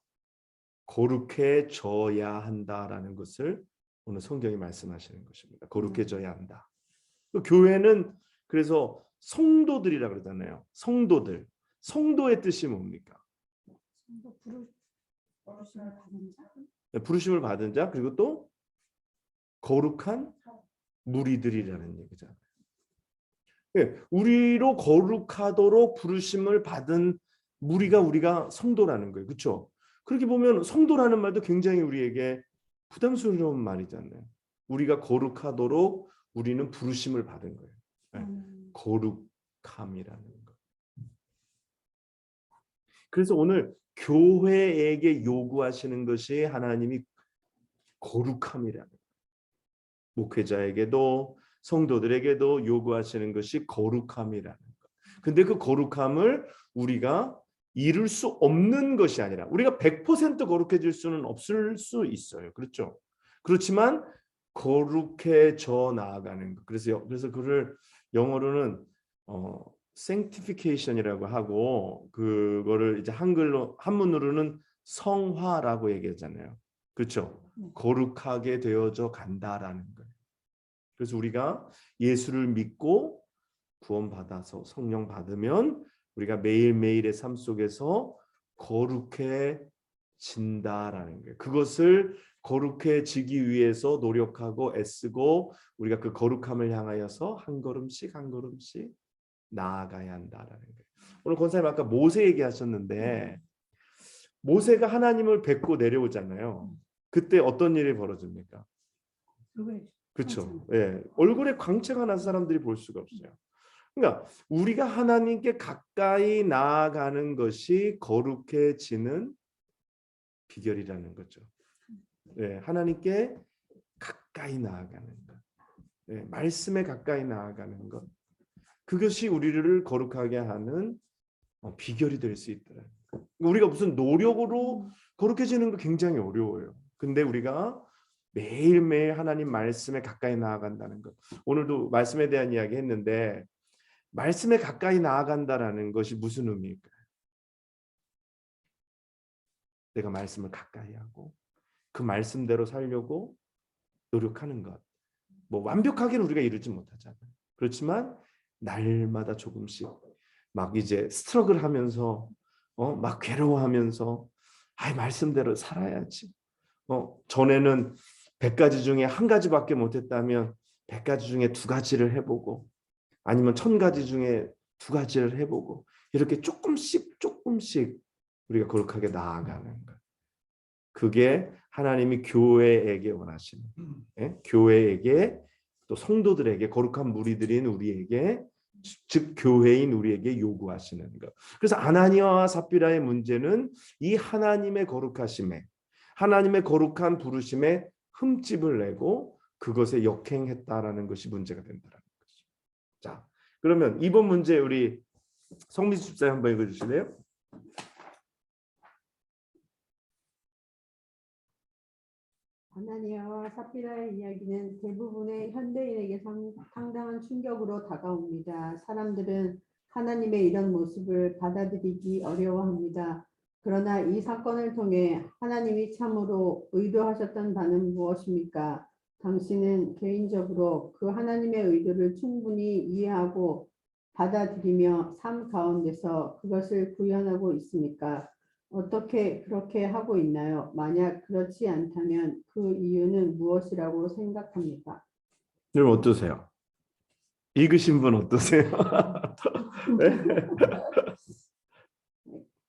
거룩해져야 한다라는 것을 오늘 성경이 말씀하시는 것입니다. 거룩해져야 한다. 그 교회는 그래서 성도들이라 그러잖아요. 성도들. 성도의 뜻이 뭡니까? 부르심을 받은 자. 부르심을 받은 자, 그리고 또 거룩한 무리들이라는 얘기잖아요. 예, 우리로 거룩하도록 부르심을 받은 무리가 우리가 성도라는 거예요. 그렇죠? 그렇게 보면 성도라는 말도 굉장히 우리에게 부담스러운 말이잖아요. 우리가 거룩하도록 우리는 부르심을 받은 거예요. 예, 거룩함이라는 거. 그래서 오늘 교회에게 요구하시는 것이 하나님이 거룩함이라는 거예요. 목회자에게도 성도들에게도 요구하시는 것이 거룩함이라는 것. 근데 그 거룩함을 우리가 이룰 수 없는 것이 아니라 우리가 100% 거룩해질 수는 없을 수 있어요. 그렇죠? 그렇지만 거룩해져 나아가는 것. 그래서 그를 영어로는 sanctification이라고 하고 그거를 이제 한문으로는 성화라고 얘기하잖아요. 그렇죠? 거룩하게 되어져 간다라는 거예요. 그래서 우리가 예수를 믿고 구원받아서 성령 받으면 우리가 매일매일의 삶 속에서 거룩해진다라는 거예요. 그것을 거룩해지기 위해서 노력하고 애쓰고 우리가 그 거룩함을 향하여서 한 걸음씩 한 걸음씩 나아가야 한다라는 거예요. 오늘 권사님 아까 모세 얘기하셨는데 모세가 하나님을 뵙고 내려오잖아요. 그때 어떤 일이 벌어집니까? 그렇죠. 예, 얼굴에 광채가 난 사람들이 볼 수가 없어요. 그러니까 우리가 하나님께 가까이 나아가는 것이 거룩해지는 비결이라는 거죠. 예, 하나님께 가까이 나아가는 것, 예, 말씀에 가까이 나아가는 것, 그것이 우리를 거룩하게 하는 비결이 될 수 있더라고요. 우리가 무슨 노력으로 거룩해지는 거 굉장히 어려워요. 근데 우리가 매일매일 하나님 말씀에 가까이 나아간다는 것. 오늘도 말씀에 대한 이야기 했는데 말씀에 가까이 나아간다라는 것이 무슨 의미일까요? 내가 말씀을 가까이 하고 그 말씀대로 살려고 노력하는 것. 뭐 완벽하게는 우리가 이루지 못하잖아요. 그렇지만 날마다 조금씩 막 이제 스트러글 하면서 막 괴로워하면서 말씀대로 살아야지. 전에는 100가지 중에 한 가지밖에 못했다면 100가지 중에 2가지를 해보고 아니면 1000가지 중에 2가지를 해보고 이렇게 조금씩 우리가 거룩하게 나아가는 것. 그게 하나님이 교회에게 원하시는, 교회에게 또 성도들에게 거룩한 무리들인 우리에게 즉 교회인 우리에게 요구하시는 것. 그래서 아나니아와 삽비라의 문제는 이 하나님의 거룩하심에 하나님의 거룩한 부르심에 흠집을 내고 그것에 역행했다라는 것이 문제가 된다는 거죠. 자, 그러면 이번 문제 우리 성민수 집사님 한번 읽어주실래요? 아나니아와 삽비라의 이야기는 대부분의 현대인에게 상당한 충격으로 다가옵니다. 사람들은 하나님의 이런 모습을 받아들이기 어려워합니다. 그러나 이 사건을 통해 하나님이 참으로 의도하셨던 바는 무엇입니까? 당신은 개인적으로 그 하나님의 의도를 충분히 이해하고 받아들이며 삶 가운데서 그것을 구현하고 있습니까? 어떻게 그렇게 하고 있나요? 만약 그렇지 않다면 그 이유는 무엇이라고 생각합니까? 여러분 어떠세요? 읽으신 분 어떠세요? 네?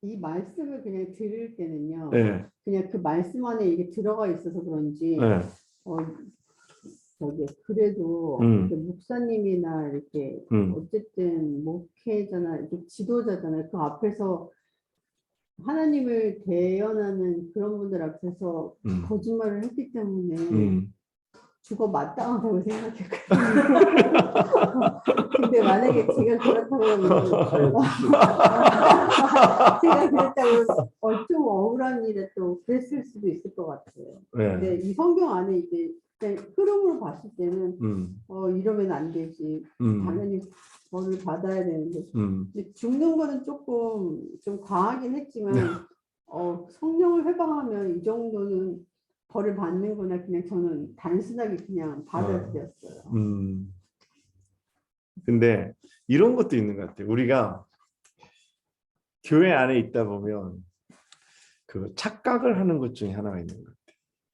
이 말씀을 그냥 들을 때는요. 네. 그냥 그 말씀 안에 이게 들어가 있어서 그런지 네. 그래도 이렇게 목사님이나 이렇게 어쨌든 목회자나 이렇게 지도자잖아요. 그 앞에서 하나님을 대연하는 그런 분들 앞에서 거짓말을 했기 때문에 죽어 마땅하다고 생각했거든요. 근데 만약에 제가 그렇다고 하면 제가 그랬다고 좀 억울한 일에 또 그랬을 수도 있을 것 같아요. 네. 근데 이 성경 안에 이제 그냥 흐름으로 봤을 때는 이러면 안 되지. 당연히 벌을 받아야 되는데 죽는 거는 조금 좀 과하긴 했지만 성령을 회방하면 이 정도는 벌을 받는구나 그냥 저는 단순하게 그냥 받아들였어요. 근데 이런 것도 있는 것 같아요. 우리가 교회 안에 있다 보면 그 착각을 하는 것 중에 하나가 있는 것 같아요.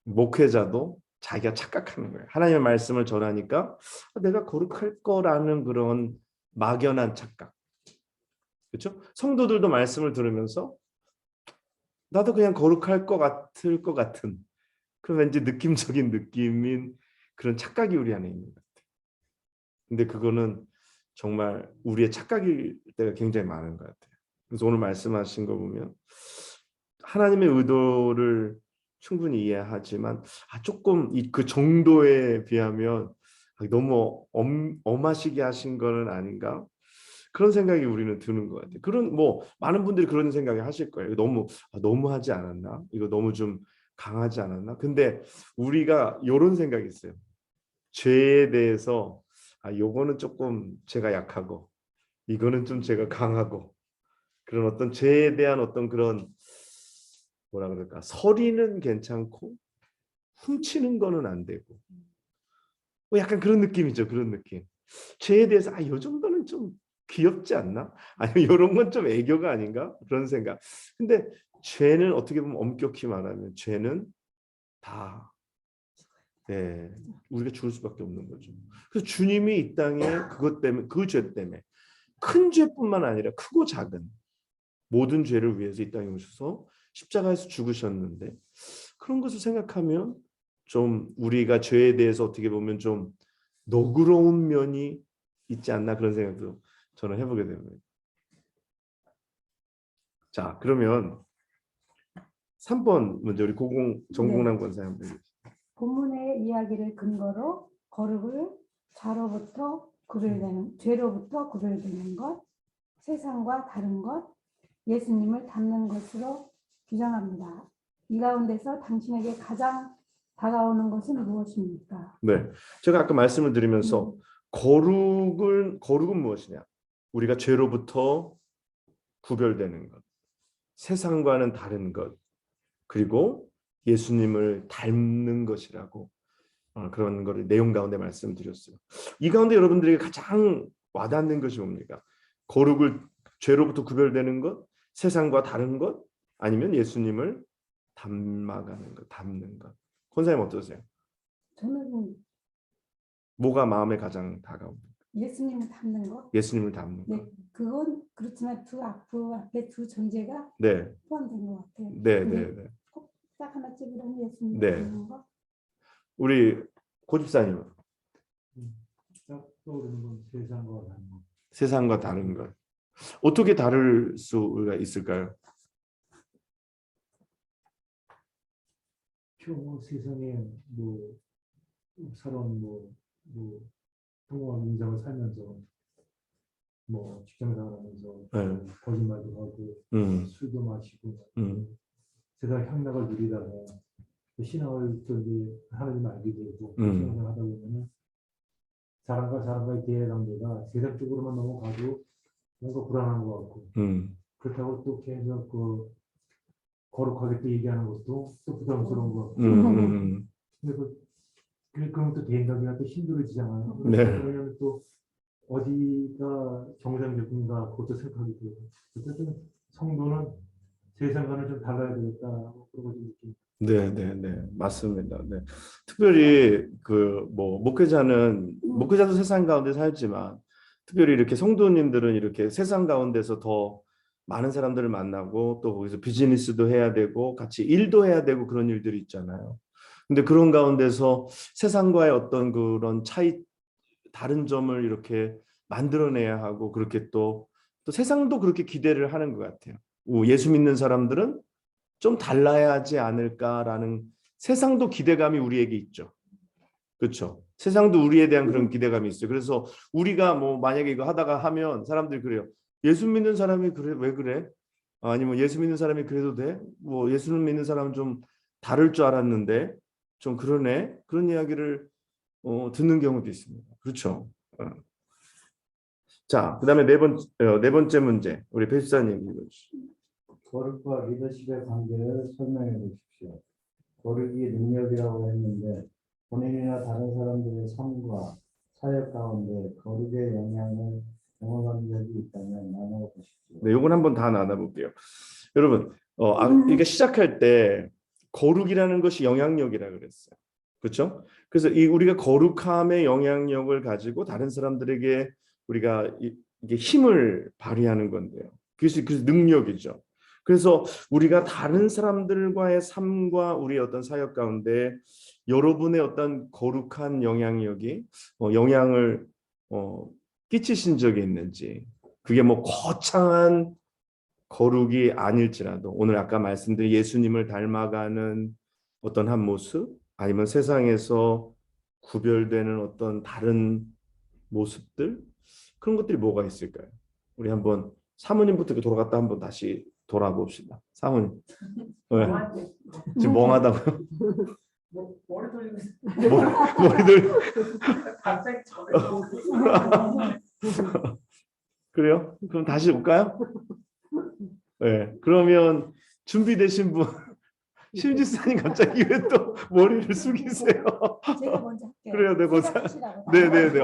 목회자도 자기가 착각하는 거예요. 하나님의 말씀을 전하니까 내가 거룩할 거라는 그런 막연한 착각. 그렇죠? 성도들도 말씀을 들으면서 나도 그냥 거룩할 것 같은 그런 왠지 느낌적인 느낌인 그런 착각이 우리 안에 있는 것 같아요. 근데 그거는 정말 우리의 착각일 때가 굉장히 많은 것 같아요. 그래서 오늘 말씀하신 거 보면 하나님의 의도를 충분히 이해하지만 조금 그 정도에 비하면 너무 엄하시게 하신 거는 아닌가? 그런 생각이 우리는 드는 것 같아요. 그런 뭐 많은 분들이 그런 생각을 하실 거예요. 너무 하지 않았나? 이거 너무 좀 강하지 않았나? 근데 우리가 이런 생각이 있어요. 죄에 대해서 요거는 조금 제가 약하고 이거는 좀 제가 강하고 그런 어떤 죄에 대한 어떤 그런 뭐라 그럴까? 서리는 괜찮고 훔치는 거는 안 되고 뭐 약간 그런 느낌이죠. 그런 느낌. 죄에 대해서 요 정도는 좀 귀엽지 않나? 아니면 이런 건 좀 애교가 아닌가? 그런 생각. 근데 죄는 어떻게 보면 엄격히 말하면 죄는 다 우리가 죽을 수밖에 없는 거죠. 그래서 주님이 이 땅에 그것 때문에 그 죄 때문에 큰 죄뿐만 아니라 크고 작은 모든 죄를 위해서 이 땅에 오셔서 십자가에서 죽으셨는데 그런 것을 생각하면 좀 우리가 죄에 대해서 어떻게 보면 좀 너그러운 면이 있지 않나 그런 생각도 저는 해보게 됩니다. 자, 그러면 3번 문제 우리 정공남 권사 한번. 본문의 이야기를 근거로 거룩을 죄로부터 구별되는 것, 세상과 다른 것, 예수님을 닮는 것으로 규정합니다. 이 가운데서 당신에게 가장 다가오는 것은 무엇입니까? 네, 제가 아까 말씀을 드리면서 거룩은 무엇이냐? 우리가 죄로부터 구별되는 것, 세상과는 다른 것, 그리고 예수님을 닮는 것이라고 그런 거를 내용 가운데 말씀드렸어요. 이 가운데 여러분들에게 가장 와닿는 것이 뭡니까? 거룩을 죄로부터 구별되는 것, 세상과 다른 것, 아니면 예수님을 닮아가는 것, 닮는 것. 권사님 어떠세요? 저는 뭐가 마음에 가장 다가옵니까? 예수님을 닮는 것. 예수님을 닮는 것. 네, 그건 그렇지만 앞에 두 전제가 네, 포함된 것 같아요. 네, 근데 네, 네. 꼭 딱 하나 찝으면 예수님을 네. 닮는 것. 우리 고집사님 딱 떠오르는 건 세상과 다른 것. 세상과 다른 것. 어떻게 다를 수가 있을까요? 세상에 살아온 평범한 인생을 살면서 직장 생활하면서 네. 거짓말도 하고 술도 마시고 세상 향락을 누리다가 신앙을 하나님 알게 되고 신앙을 하다 보면은 사람과의 대화 관계가 세상적으로만 넘어가도 뭔가 불안한 것 같고 그렇다고 또 계속 거룩하게 또 얘기하는 것도 또 부담스러운 것 같고 그럼 또 대인관계가 또 힘들어지잖아요. 네. 그러면 또 어디가 정상적인가 그것도 생각하게 되고 어쨌든 성도는 세상과는 좀 달라야 되겠다 그런 거 좀 네, 맞습니다. 네. 특별히 목회자도 세상 가운데 살지만 특별히 이렇게 성도님들은 이렇게 세상 가운데서 더 많은 사람들을 만나고 또 거기서 비즈니스도 해야 되고 같이 일도 해야 되고 그런 일들이 있잖아요. 근데 그런 가운데서 세상과의 어떤 그런 다른 점을 이렇게 만들어내야 하고 그렇게 또 세상도 그렇게 기대를 하는 것 같아요. 예수 믿는 사람들은 좀 달라야 하지 않을까라는 세상도 기대감이 우리에게 있죠. 그렇죠? 세상도 우리에 대한 그런 기대감이 있어요. 그래서 우리가 만약에 이거 하다가 하면 사람들이 그래요. 예수 믿는 사람이 그래 왜 그래? 아니면 예수 믿는 사람이 그래도 돼? 예수 믿는 사람은 좀 다를 줄 알았는데 좀 그러네. 그런 이야기를 듣는 경우도 있습니다. 그렇죠? 자, 그다음에 네 번째 문제 우리 배수사님 읽어주시죠. 거룩과 리더십의 관계를 설명해 주십시오. 거룩이 능력이라고 했는데 본인이나 다른 사람들의 삶과 사역 가운데 거룩의 영향을 경험한 적이 있다면 나눠 보십시오. 네, 요건 한번 다 나눠볼게요. 여러분, 이게 시작할 때 거룩이라는 것이 영향력이라 그랬어요. 그렇죠? 그래서 우리가 거룩함의 영향력을 가지고 다른 사람들에게 우리가 이게 힘을 발휘하는 건데요. 그래서 능력이죠. 그래서 우리가 다른 사람들과의 삶과 우리 어떤 사역 가운데 여러분의 어떤 거룩한 영향력이 영향을 끼치신 적이 있는지, 그게 뭐 거창한 거룩이 아닐지라도 오늘 아까 말씀드린 예수님을 닮아가는 어떤 한 모습, 아니면 세상에서 구별되는 어떤 다른 모습들, 그런 것들이 뭐가 있을까요? 우리 한번 사모님부터 돌아갔다 한번 다시 돌아봅시다. 사모님. 네. 지금 멍하다고요? 머리 돌리고 있어. 머리들. 갑자기 그래요? 그럼 다시 올까요? 네. 그러면 준비되신 분, 심지사님 갑자기 왜 또 머리를 숙이세요? 제가 먼저 할게요. 그래요, 네, 고사. 생각하시라고. 네네네.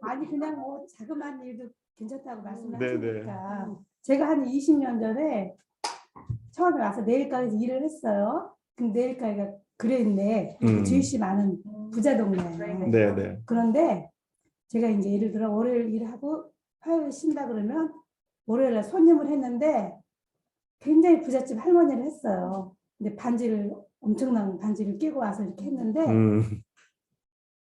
아니 그냥 뭐 자그마한 일도 괜찮다고 네네. 말씀하시니까 제가 한 20년 전에 처음에 와서 내일가게에서 일을 했어요. 근데 내일가게가 그랬는데 주입시 많은 부자 동네예요. 네네. 그런데 제가 이제 예를 들어 월요일 일하고 화요일 쉰다 그러면 월요일날 손님을 했는데 굉장히 부잣집 할머니를 했어요. 근데 엄청난 반지를 끼고 와서 이렇게 했는데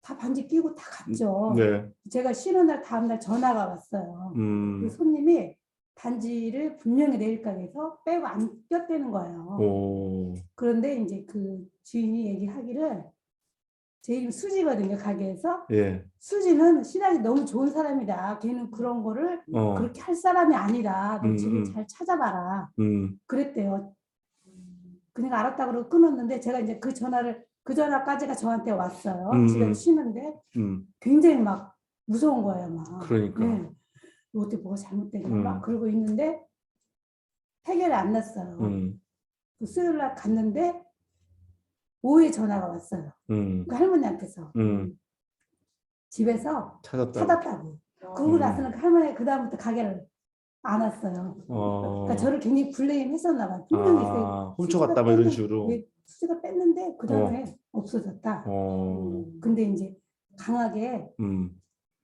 다 반지 끼고 다 갔죠. 네. 제가 쉬는 날 다음날 전화가 왔어요. 그 손님이 반지를 분명히 내일가게에서 빼고 안 꼈다는 거예요. 오. 그런데 이제 그 주인이 얘기하기를 제 이름 수지거든요, 가게에서. 예. 수지는 신앙이 너무 좋은 사람이다. 걔는 그런 거를 그렇게 할 사람이 아니다. 너 집을 잘 찾아봐라. 그랬대요. 그러니까 알았다 그러고 끊었는데 제가 이제 그 전화까지가 저한테 왔어요. 집에서 쉬는데 굉장히 막 무서운 거예요, 막. 그러니까. 네. 어떻게 뭐가 잘못되나 막 그러고 있는데 해결이 안 났어요. 그 수요일 날 갔는데 오후에 전화가 왔어요. 그 할머니한테서 집에서 찾았다고. 그러고 나서는 그 할머니가 그 다음부터 가게를 안 왔어요. 그러니까 저를 굉장히 블레임했었나 봐요. 분명히 훔쳐갔다 뭐 이런 식으로. 수지가 뺐는데 그 다음에 없어졌다. 근데 이제 강하게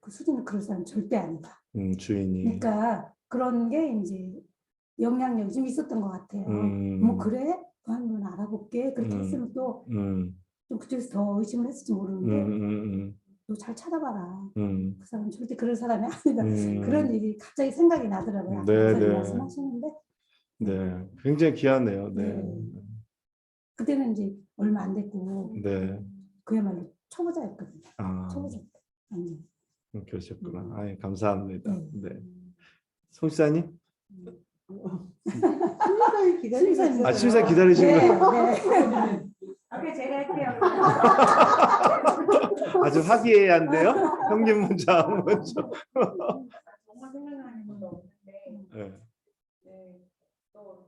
그 수지는 그럴 사람 절대 아니다. 주인이. 그러니까 그런 게 이제 영향력이 좀 있었던 것 같아요. 뭐 그래? 그 한번 알아볼게. 그렇게 했으면 또 좀 그쪽에서 더 의심을 했을지 모르는데 너 잘 찾아봐라. 그 사람 절대 그럴 사람이 아니다. 그런 일이 갑자기 생각이 나더라고요. 네, 말씀하시는데. 네, 굉장히 귀하네요. 네. 네. 그때는 이제 얼마 안 됐고 네. 그야말로 초보자였거든요. 아, 초보자. 아니. 그러셨구나. 아이, 감사합니다. 네. 네. 송 지사님? 심사위 기다리고 있어요. 아, 심사 기다리시는 거예요? 네. 오케이, 제가 할게요. 아주 화기애애한데요? 형님 먼저, 먼저. 정말 생각나는 것도 없는데, 네. 네, 또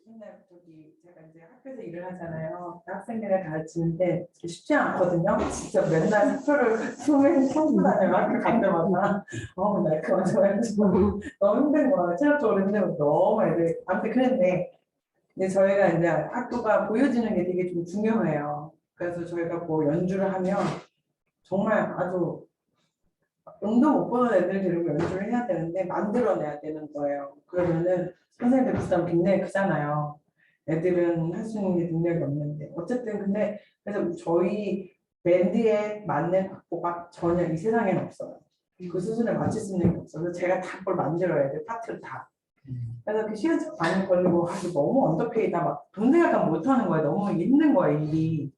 맨날 제가 이제 학교에서 일을 하잖아요. 학생들을 가르치는데 쉽지 않거든요. 진짜 맨날 학교를 수업을 하고 다녀요. 학교 갈 때마다 날카로워가지고 너무 힘든 거예요. 체력적으로 힘들고 너무 애들 아무튼 그랬는데. 근데 저희가 이제 학교가 보여지는 게 되게 좀 중요해요. 그래서 저희가 뭐 연주를 하면 정말 아주 음도 못 보는 애들 데리고 연주를 해야 되는데 만들어내야 되는 거예요. 그러면은 선생님들 부담 굉장히 크잖아요. 애들은 할 수 있는 게 능력이 없는데 어쨌든 근데 그래서 저희 밴드에 맞는 악보가 전혀 이 세상에는 없어요. 그 수준에 맞출 수 있는 게 없어요. 그래서 제가 다 그걸 만들어야 돼요. 파트를 다. 그래서 그 시간 많이 걸리고 너무 언더페이다 막 돈 생각 못하는 거예요. 너무 힘든 거예요 일이.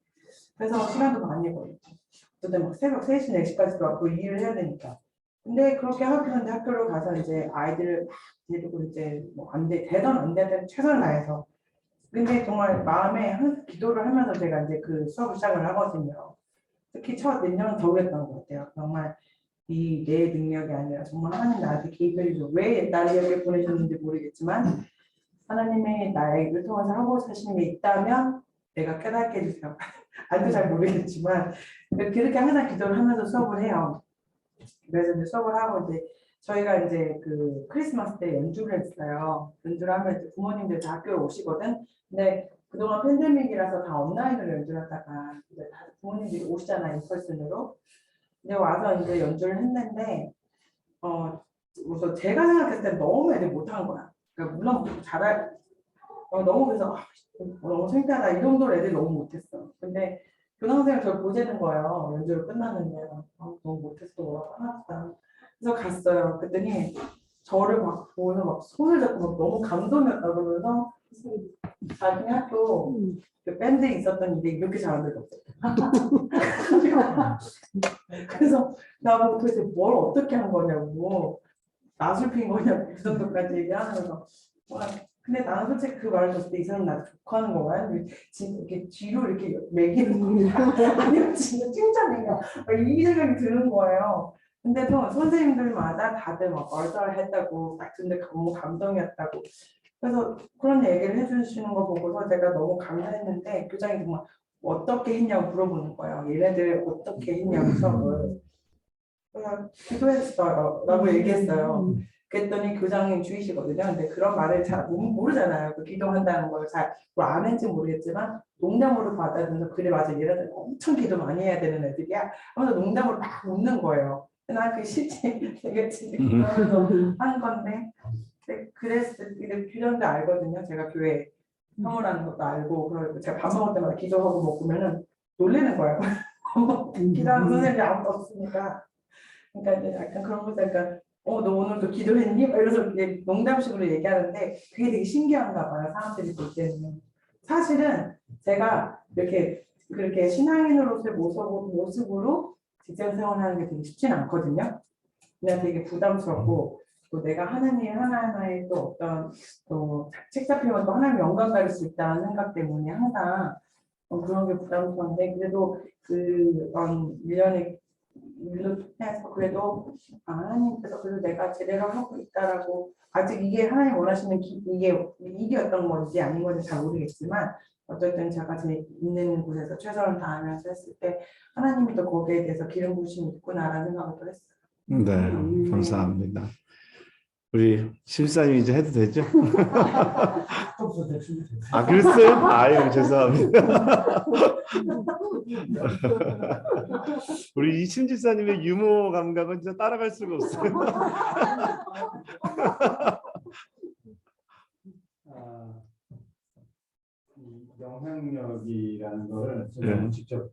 그래서 시간도 많이 걸리고 그때 막 새벽 3시 4시까지도 왔고 일을 해야 되니까. 근데 그렇게 하는데 학교로 가서 이제 아이들을 데리고 이제 뭐 안 돼 되던 안 되던 최선을 다해서. 근데 정말 마음에 기도를 하면서 제가 이제 그 수업을 시작을 하거든요. 특히 첫 몇 년은 더 그랬던 것 같아요. 정말 내 능력이 아니라 정말 하나님 나한테 개입해 주셔. 왜 나를 여기 보내셨는지 모르겠지만 하나님이 나를 통해서 하고 사시는 게 있다면 내가 깨닫게 해주세요. 아직도 잘 모르겠지만 그렇게 항상 기도를 하면서 수업을 해요. 그래서 이제 수업을 하고 이제 저희가 이제 그 크리스마스 때 연주를 했어요. 연주를 하면 이제 부모님들 다 학교에 오시거든. 근데 그동안 팬데믹이라서 다 온라인으로 연주를 하다가 이제 다 부모님들이 오시잖아, 인펄슨으로. 근데 와서 이제 연주를 했는데 우선 제가 생각했을 때 너무 애들 못한 거야. 그러니까 물론 잘할 너무 그래서 너무 창피하다 이 정도로 애들이 너무 못했어. 근데 교장선생님이 저를 보재는 거예요. 연주를 끝났는데 너무 못했어. 화났다. 그래서 갔어요. 그랬더니 저를 막 보면서 막 손을 잡고 막 너무 감동이었다 그러면서 자기 학교 그 밴드에 있었던 일이 이렇게 잘한 적이 없었대. 그래서 나보고 도대체 뭘 어떻게 한 거냐고 낯을 핀 거냐고 그 정도까지 얘기하면서 근데 나는 솔직히 그 말을 들었을 때 이 사람 나한테 좋아하는 거야? 진짜 이렇게 뒤로 이렇게 매기는 거야? 아니면 진짜 칭찬이야? 이 생각이 드는 거예요. 근데 또 선생님들마다 다들 막 얼떨했다고 딱 듣는데 너무 감동이었다고 그래서 그런 얘기를 해주시는 거 보고서 제가 너무 감사했는데 교장이 정말 어떻게 했냐고 물어보는 거예요. 얘네들 어떻게 했냐고 수업을 그냥 기도했어요 라고 얘기했어요. 그랬더니 교장님 주의시거든요. 근데 그런 말을 잘 모르잖아요. 그 기도한다는 걸 잘 아는지 모르겠지만 농담으로 받아들여서 그래 맞아 얘네들 엄청 기도 많이 해야 되는 애들이야 하면서 농담으로 막 웃는 거예요. 난 그 실제 되겠지 그러면서 한 건데 그랬을 때 규정도 알거든요. 제가 교회 선물하는 것도 알고 그리고 제가 밥 먹을 때마다 기도하고 먹으면은 놀리는 거예요. 기도하는 선생님이 아무도 없으니까 그러니까 이제 약간 그런 것도 약간 너 오늘도 기도했니? 이러면서 농담식으로 얘기하는데 그게 되게 신기한가 봐요. 사람들이 볼 때는 사실은 제가 이렇게 그렇게 신앙인으로서의 모습으로 직장 생활하는 게 되게 쉽지는 않거든요. 그냥 되게 부담스럽고 또 내가 하나님 하나하나의 또 어떤 또 책 잡히면 또 하나님 영광 가릴 수 있다는 생각 때문에 항상 그런 게 부담스러운데 그래도 그 1년에 해서 그래도 하나님께서 그래도 내가 제대로 하고 있다라고 아직 이게 하나님 원하시는 이게 일이었던 건지 아닌 건지 잘 모르겠지만 어쨌든 제가 제 있는 곳에서 최선을 다하면서 했을 때 하나님이 또 거기에 대해서 기름 부으심이 있구나라는 생각을 또 했어요. 네, 감사합니다. 우리 실사님 이제 해도 되죠? 아, 그랬어요? 아유, 죄송합니다. 우리 이심 집사님의 유머 감각은 진짜 따라갈 수가 없어요. 이 영향력이라는 거를 저는 직접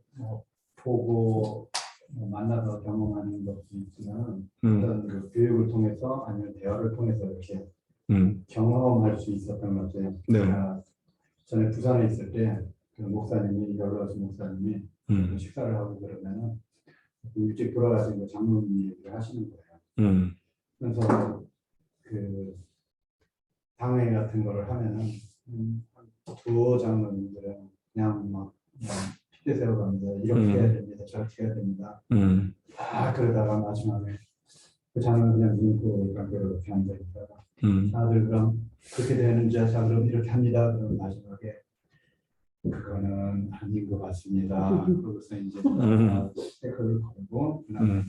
보고 만나서 경험하는 것도 있지만 어떤 그 교육을 통해서 아니면 대화를 통해서 이렇게 경험할 수 있었던 것 같아요. 네. 전에 부산에 있을 때 그 목사님이 여러가지 목사님이 식사를 하고 그러면은 일찍 돌아가신 그 장로님 얘기를 하시는 거예요. 그래서 그 당회 같은 거를 하면은 두 장로님들은 그냥 막 핏대 세워갑니다. 이렇게 해야 됩니다. 저렇게 해야 됩니다. 그러다가 마지막에 그 장로는 그냥 눈코 관계로 이렇게 앉아있다가 다들 그럼 그렇게 되는지 자 그럼 이렇게 합니다. 그럼 마지막에 그거는 아닌 것 같습니다. 그러고서 이제 태클을 걸고 그다음에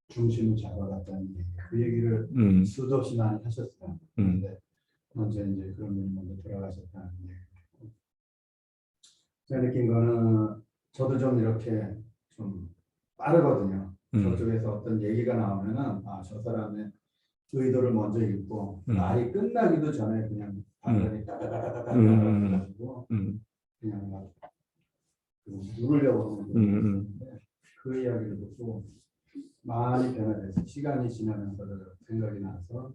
중심을 잡아갔다는 얘기. 그 얘기를 수도 없이 많이 하셨어요. 그런데 먼저 이제 그런 분이 먼저 돌아가셨다는 얘기고 제가 느낀 거는 저도 좀 이렇게 좀 빠르거든요. 저쪽에서 어떤 얘기가 나오면은 저 사람의 의도를 먼저 읽고 말이 끝나기도 전에 그냥 발언이 따다다다다다 가지고 그냥 막 누르려고 하는 그 이야기를 듣고 많이 변화돼서 시간이 지나면서 생각이 나서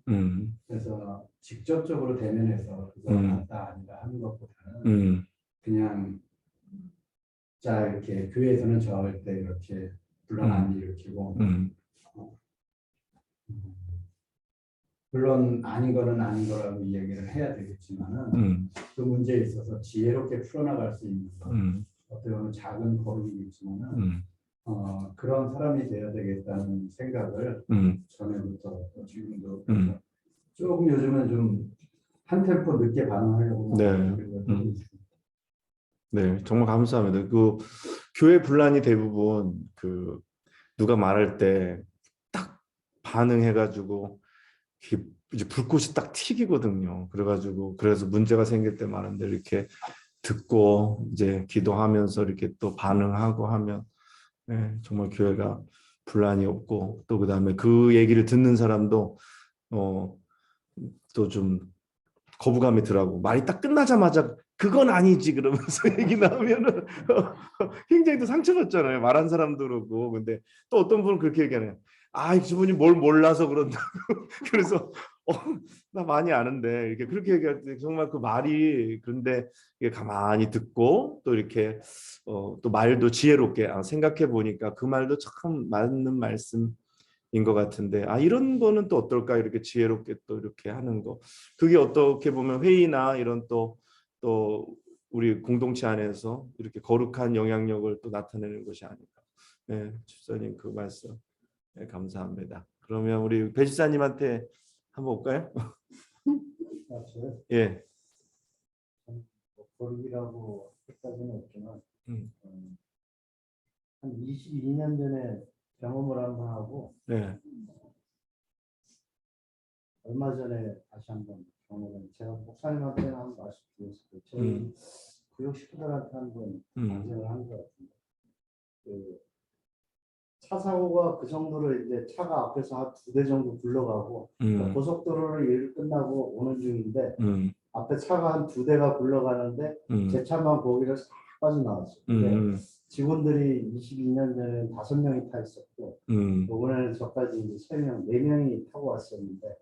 그래서 직접적으로 대면해서 그거 맞다 아니다 하는 것보다는 그냥 자 이렇게 교회에서는 절대 이렇게 불론 안 일으키고 물론 아닌 거는 아닌 거라고 이야기를 해야 되겠지만은 그 문제에 있어서 지혜롭게 풀어나갈 수 있는 것 어떻게 보면 작은 걸음이겠지만은 그런 사람이 되어야 되겠다는 생각을 전에부터 또 지금도 조금 요즘은 좀 한 템포 늦게 반응하려고 네. 네, 정말 감사합니다. 그 교회 분란이 대부분 그 누가 말할 때 딱 반응해가지고 이제 불꽃이 딱 튀기거든요. 그래가지고 그래서 문제가 생길 때 많은데 이렇게 듣고 이제 기도하면서 이렇게 또 반응하고 하면 네, 정말 교회가 분란이 없고 또 그다음에 그 얘기를 듣는 사람도 또 좀 거부감이 들하고 말이 딱 끝나자마자 그건 아니지 그러면서 얘기 나오면은 굉장히 또 상처받잖아요. 말한 사람도 그러고. 근데 또 어떤 분은 그렇게 얘기하네요. 아, 저분이 뭘 몰라서 그런다고. 그래서 나 많이 아는데 이렇게 그렇게 얘기할 때 정말 그 말이 그런데 이게 가만히 듣고 또 이렇게 또 말도 지혜롭게 생각해 보니까 그 말도 참 맞는 말씀. 인 것 같은데 이런 거는 또 어떨까 이렇게 지혜롭게 또 이렇게 하는 거 그게 어떻게 보면 회의나 이런 또 우리 공동체 안에서 이렇게 거룩한 영향력을 또 나타내는 것이 아닐까. 네, 집사님 그 말씀 네, 감사합니다. 그러면 우리 배 집사님한테 한번 볼까요? 저요? 예. 거룩이라고 했다고는 없지만 한 22년 전에 경험을 한번 하고 네. 얼마 전에 다시 한번 경험을 제가 목사님한테는 한번 말씀드렸어요. 저희 구역 식구들한테 한번 반성을 한 것 같은데 차 사고가 그 정도로 이제 차가 앞에서 한 2대 정도 굴러가고 그러니까 고속도로를 일 끝나고 오는 중인데 앞에 차가 한 2대가 굴러가는데 제 차만 거기를 싹 빠져나왔어요. 근데 직원들이 22년 전에 5명이 타 있었고 이번에는 저까지 이제 3명, 4명이 타고 왔었는데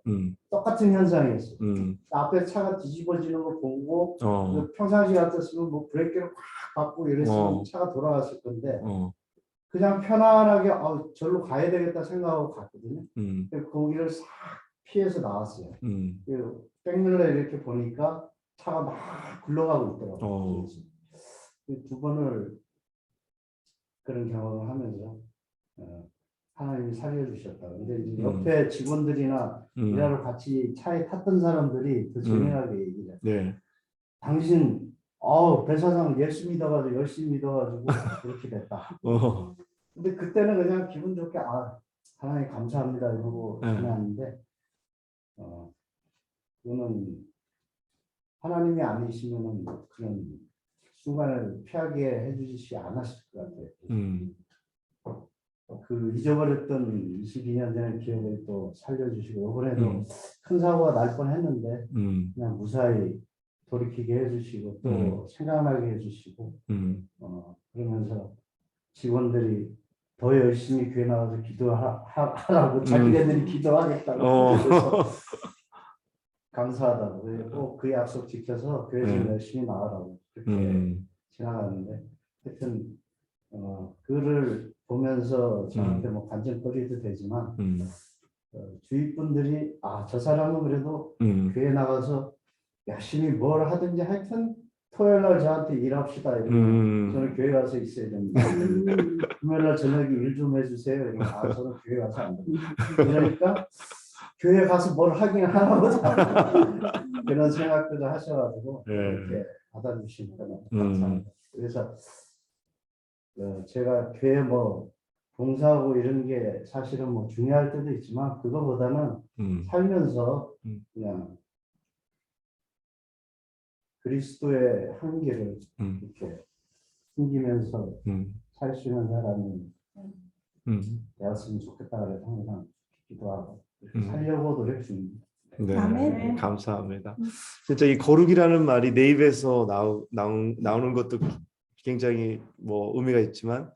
똑같은 현상이었어요. 앞에 차가 뒤집어지는 거 보고 평상시 같았으면 뭐 브레이크를 꽉 밟고 이랬으면 차가 돌아갔을 건데 그냥 편안하게 절로 가야 되겠다 생각하고 갔거든요. 거기를 싹 피해서 나왔어요. 백밀러 이렇게 보니까 차가 막 굴러가고 있더라고요. 두 번을 그런 경험을 하면서 하나님이 살려주셨다. 근데 이제 옆에 직원들이나 일하러 같이 차에 탔던 사람들이 더 재미나게 얘기를 해요. 네. 당신 배 사장 예수 믿어가지고 열심히 믿어가지고 그렇게 됐다. 근데 그때는 그냥 기분 좋게 하나님 감사합니다 이러고 지났는데 그거는 하나님이 아니시면은 그런 순간을 피하게 해주시지 않았을 것 같아요. 그 잊어버렸던 22년 전의 기억을 또 살려주시고 이번에도 큰 사고가 날 뻔했는데 그냥 무사히 돌이키게 해주시고 또 생각나게 해주시고 그러면서 직원들이 더 열심히 교회 나와서 기도하라고 자기네들이 기도하겠다고 그래서 감사하다고 꼭 그 약속 지켜서 교회 좀 열심히 나가라고 그렇게 지나갔는데 하여튼 그를 보면서 저한테 뭐 간증거리도 되지만 주위 분들이 저 사람은 그래도 교회 나가서 열심히 뭘 하든지 하여튼 토요일 날 저한테 일합시다 이러면 저는 교회 가서 있어야 됩니다. 금요일 날 저녁에 일 좀 해주세요. 이러면 저는 교회 가서 안 됩니다. 그러니까 교회 가서 뭘 하긴 하나 보다 그런 생각들을 하셔가지고 이렇게 받아주시니까 너무 감사합니다. 그래서 제가 교회 뭐 봉사하고 이런 게 사실은 뭐 중요할 때도 있지만 그거보다는 살면서 그냥 그리스도의 한계를 이렇게 숨기면서 살 수 있는 사람이 되었으면 좋겠다 그래서 항상 기도하고 살려고 노력 중입니다. 네, 아멘. 감사합니다. 진짜 이 거룩이라는 말이 내 입에서 나오는 것도 굉장히 뭐 의미가 있지만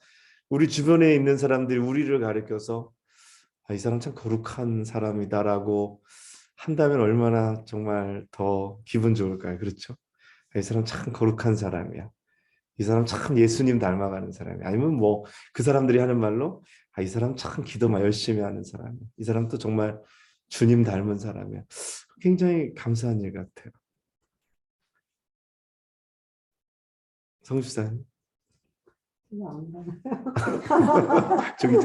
우리 주변에 있는 사람들이 우리를 가리켜서 이 사람 참 거룩한 사람이다라고 한다면 얼마나 정말 더 기분 좋을까요? 그렇죠? 이 사람 참 거룩한 사람이야. 이 사람 참 예수님 닮아가는 사람이야. 아니면 뭐 그 사람들이 하는 말로 이 사람 참 기도만 열심히 하는 사람이야. 이 사람도 정말 주님 닮은 사람이야. 굉장히 감사한 일 같아요. 성주사님. 그냥 안 가요. 저기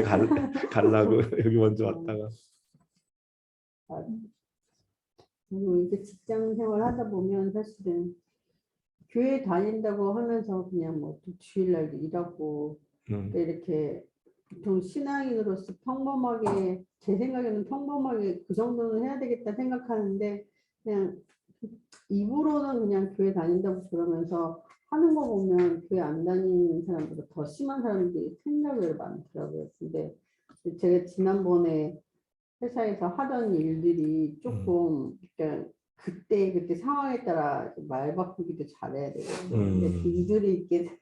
갈라고 여기 먼저 왔다가. 그리고 이제 직장 생활 하다 보면 사실은 교회 다닌다고 하면서 그냥 뭐 또 주일날 일하고 이렇게 보통 신앙인으로서 평범하게 제 생각에는 평범하게 그 정도는 해야 되겠다 생각하는데 그냥 입으로는 그냥 교회 다닌다고 그러면서 하는 거 보면 교회 안 다니는 사람보다 더 심한 사람들이 생각을 많더라고요. 근데 제가 지난번에 회사에서 하던 일들이 조금 그러니까 그때 상황에 따라 말 바꾸기도 잘해야 되거든요. 근데 이들이 이렇게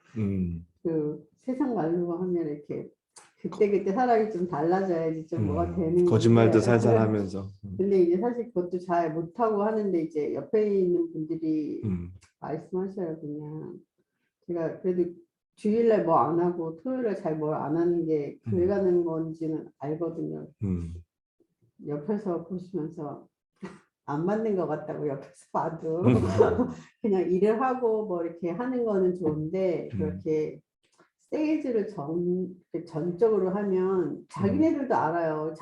그 세상 말로 하면 이렇게 그때 사람이 좀 달라져야지 좀 뭐가 되는 거짓말도 건데. 살살 하면서. 근데 이제 사실 그것도 잘 못하고 하는데 이제 옆에 있는 분들이 말씀하셔요. 그냥 제가 그래도 주일날 뭐 안 하고 토요일날 잘 뭘 안 하는 게 교회 가는 건지는 알거든요. 옆에서 보시면서 안 맞는 것 같다고 옆에서 봐도 그냥 일을 하고 뭐 이렇게 하는 거는 좋은데 그렇게 세일즈를 전적으로 하면 자기네들도 알아요.